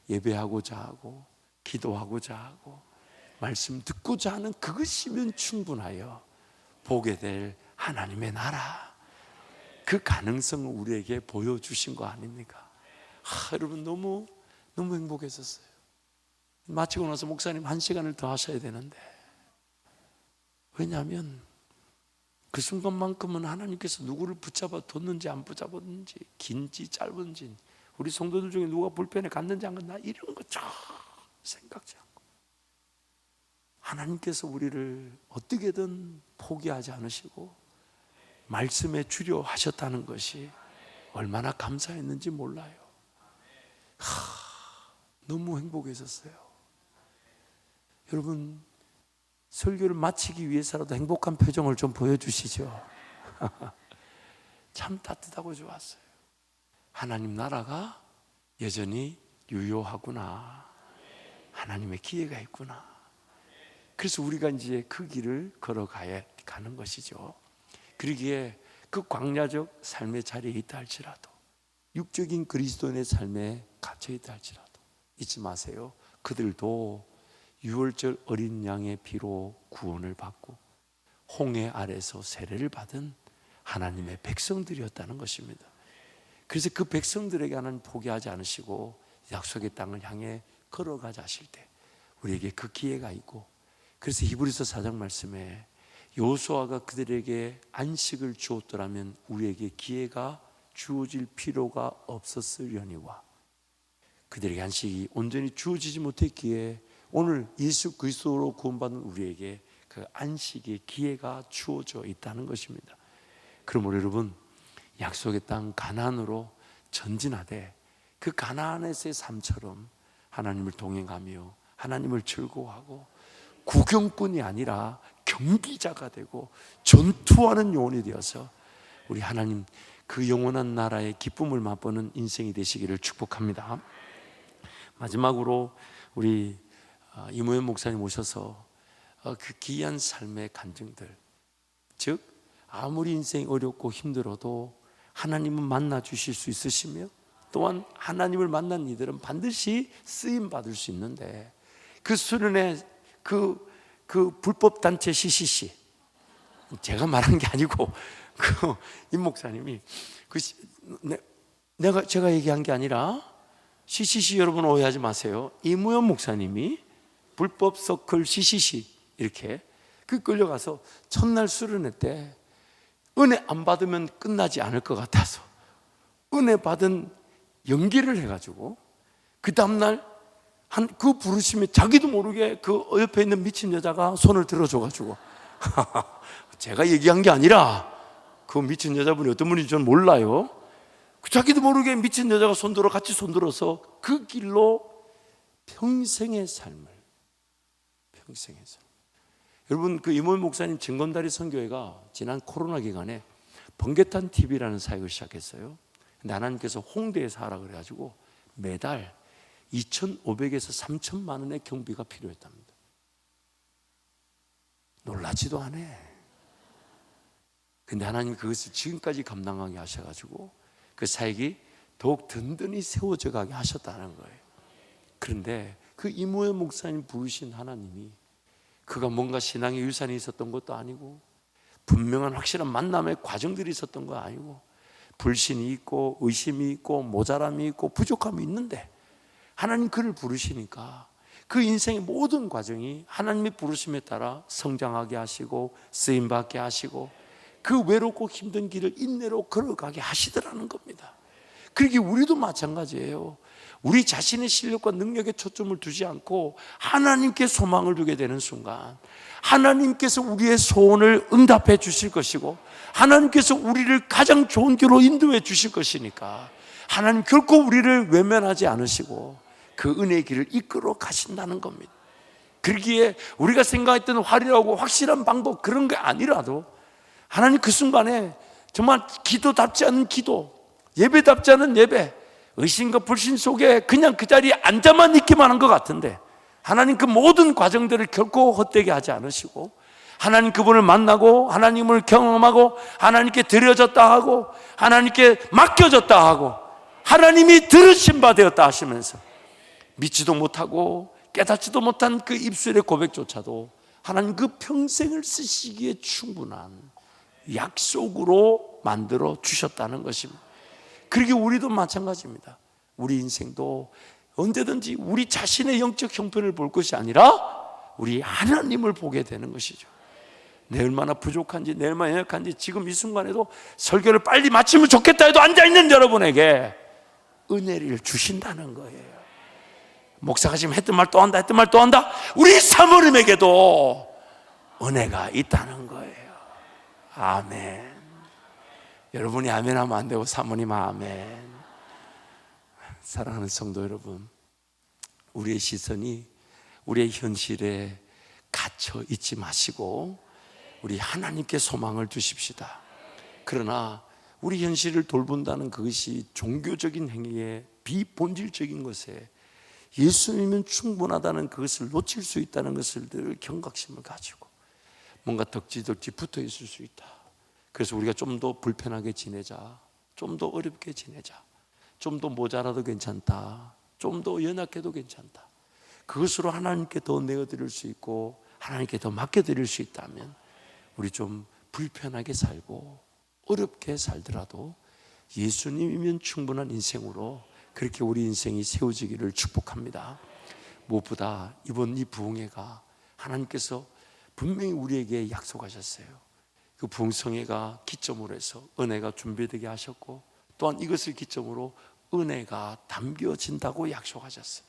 Speaker 1: 예배하고자 하고 기도하고자 하고 말씀 듣고자 하는 그것이면 충분하여 보게 될 하나님의 나라, 그 가능성을 우리에게 보여주신 거 아닙니까? 여러분 너무 행복했었어요. 마치고 나서 목사님 1시간을 더 하셔야 되는데, 왜냐하면 그 순간만큼은 하나님께서 누구를 붙잡아 뒀는지 안 붙잡았는지, 긴지 짧은지, 우리 성도들 중에 누가 불편에 갔는지 안 갔나, 이런 거 쫙 생각지 않고 하나님께서 우리를 어떻게든 포기하지 않으시고 말씀에 주려 하셨다는 것이 얼마나 감사했는지 몰라요. 너무 행복했었어요. 여러분, 설교를 마치기 위해서라도 행복한 표정을 좀 보여주시죠. 참 따뜻하고 좋았어요. 하나님 나라가 여전히 유효하구나, 하나님의 기회가 있구나. 그래서 우리가 이제 그 길을 걸어가야 가는 것이죠. 그러기에 그 광야적 삶의 자리에 있다 할지라도, 육적인 그리스도인의 삶에 갇혀 있다 할지라도 잊지 마세요. 그들도 유월절 어린 양의 피로 구원을 받고 홍해 아래서 세례를 받은 하나님의 백성들이었다는 것입니다. 그래서 그 백성들에게 하나님 포기하지 않으시고 약속의 땅을 향해 걸어가자 하실 때 우리에게 그 기회가 있고, 그래서 히브리서 4장 말씀에 여호수아가 그들에게 안식을 주었더라면 우리에게 기회가 주어질 필요가 없었으려니와, 그들에게 안식이 온전히 주어지지 못했기에 오늘 예수 그리스도로 구원받는 우리에게 그 안식의 기회가 주어져 있다는 것입니다. 그러므로 여러분, 약속의 땅 가나안으로 전진하되 그 가나안에서의 삶처럼 하나님을 동행하며 하나님을 즐거워하고 구경꾼이 아니라 경비자가 되고 전투하는 영혼이 되어서 우리 하나님 그 영원한 나라의 기쁨을 맛보는 인생이 되시기를 축복합니다. 마지막으로 우리 이모현 목사님 오셔서 그 귀한 삶의 간증들, 즉 아무리 인생이 어렵고 힘들어도 하나님은 만나 주실 수 있으시며 또한 하나님을 만난 이들은 반드시 쓰임 받을 수 있는데, 그 수련회 그 불법 단체 CCC, 제가 말한 게 아니고 임 목사님이 제가 얘기한 게 아니라 CCC, 여러분 오해하지 마세요. 이무현 목사님이 불법 서클 CCC 이렇게 끌려가서 첫날 수련회 때 은혜 안 받으면 끝나지 않을 것 같아서 은혜 받은 연기를 해가지고 그 다음날 그 부르심에 자기도 모르게 그 옆에 있는 미친 여자가 손을 들어줘가지고 제가 얘기한 게 아니라 그 미친 여자분이 어떤 분인지 저는 몰라요. 자기도 모르게 미친 여자가 같이 손들어서 그 길로 평생의 삶을. 여러분, 그 이모현 목사님 증건다리 선교회가 지난 코로나 기간에 번개탄 TV라는 사역을 시작했어요. 근데 하나님께서 홍대에서 하라 그래가지고 매달 2,500에서 3,000만 원의 경비가 필요했답니다. 놀라지도 않아. 근데 하나님 그것을 지금까지 감당하게 하셔가지고 그 사역이 더욱 든든히 세워져 가게 하셨다는 거예요. 그런데 그 이모현 목사님 부르신 하나님이 그가 뭔가 신앙의 유산이 있었던 것도 아니고 분명한 확실한 만남의 과정들이 있었던 거 아니고 불신이 있고 의심이 있고 모자람이 있고 부족함이 있는데 하나님 그를 부르시니까 그 인생의 모든 과정이 하나님의 부르심에 따라 성장하게 하시고 쓰임받게 하시고 그 외롭고 힘든 길을 인내로 걸어가게 하시더라는 겁니다. 그러기에 우리도 마찬가지예요. 우리 자신의 실력과 능력에 초점을 두지 않고 하나님께 소망을 두게 되는 순간 하나님께서 우리의 소원을 응답해 주실 것이고 하나님께서 우리를 가장 좋은 길로 인도해 주실 것이니까 하나님 결코 우리를 외면하지 않으시고 그 은혜의 길을 이끌어 가신다는 겁니다. 그러기에 우리가 생각했던 화려하고 확실한 방법 그런 게 아니라도 하나님 그 순간에 정말 기도답지 않은 기도, 예배답지 않은 예배, 의심과 불신 속에 그냥 그 자리에 앉아만 있기만 한 것 같은데 하나님 그 모든 과정들을 결코 헛되게 하지 않으시고 하나님 그분을 만나고 하나님을 경험하고 하나님께 드려졌다 하고 하나님께 맡겨졌다 하고 하나님이 들으신 바 되었다 하시면서 믿지도 못하고 깨닫지도 못한 그 입술의 고백조차도 하나님 그 평생을 쓰시기에 충분한 약속으로 만들어 주셨다는 것입니다. 그렇게 우리도 마찬가지입니다. 우리 인생도 언제든지 우리 자신의 영적 형편을 볼 것이 아니라 우리 하나님을 보게 되는 것이죠. 내 얼마나 부족한지, 내 얼마나 연약한지 지금 이 순간에도 설교를 빨리 마치면 좋겠다 해도 앉아있는 여러분에게 은혜를 주신다는 거예요. 목사가 지금 했던 말 또 한다, 했던 말 또 한다. 우리 사모님에게도 은혜가 있다는 거예요. 아멘. 여러분이 아멘 하면 안 되고 사모님 아멘. 사랑하는 성도 여러분, 우리의 시선이 우리의 현실에 갇혀 있지 마시고 우리 하나님께 소망을 두십시다. 그러나 우리 현실을 돌본다는 그것이 종교적인 행위에 비본질적인 것에 예수님은 충분하다는 그것을 놓칠 수 있다는 것을 늘 경각심을 가지고 뭔가 덕지덕지 붙어 있을 수 있다. 그래서 우리가 좀 더 불편하게 지내자, 좀 더 어렵게 지내자, 좀 더 모자라도 괜찮다, 좀 더 연약해도 괜찮다, 그것으로 하나님께 더 내어드릴 수 있고 하나님께 더 맡겨드릴 수 있다면 우리 좀 불편하게 살고 어렵게 살더라도 예수님이면 충분한 인생으로 그렇게 우리 인생이 세워지기를 축복합니다. 무엇보다 이번 이 부흥회가 하나님께서 분명히 우리에게 약속하셨어요. 그 부흥성회가 기점으로 해서 은혜가 준비되게 하셨고 또한 이것을 기점으로 은혜가 담겨진다고 약속하셨어요.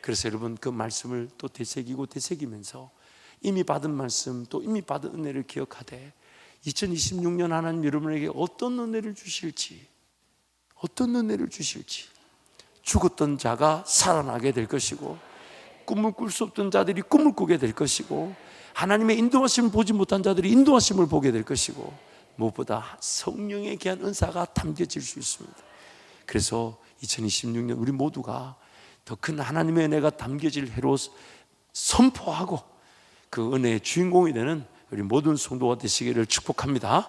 Speaker 1: 그래서 여러분 그 말씀을 또 되새기고 되새기면서 이미 받은 말씀 또 이미 받은 은혜를 기억하되 2026년 하나님 여러분에게 어떤 은혜를 주실지, 어떤 은혜를 주실지, 죽었던 자가 살아나게 될 것이고 꿈을 꿀 수 없던 자들이 꿈을 꾸게 될 것이고 하나님의 인도하심을 보지 못한 자들이 인도하심을 보게 될 것이고 무엇보다 성령에 귀한 은사가 담겨질 수 있습니다. 그래서 2026년 우리 모두가 더 큰 하나님의 은혜가 담겨질 해로 선포하고 그 은혜의 주인공이 되는 우리 모든 성도가 되시기를 축복합니다.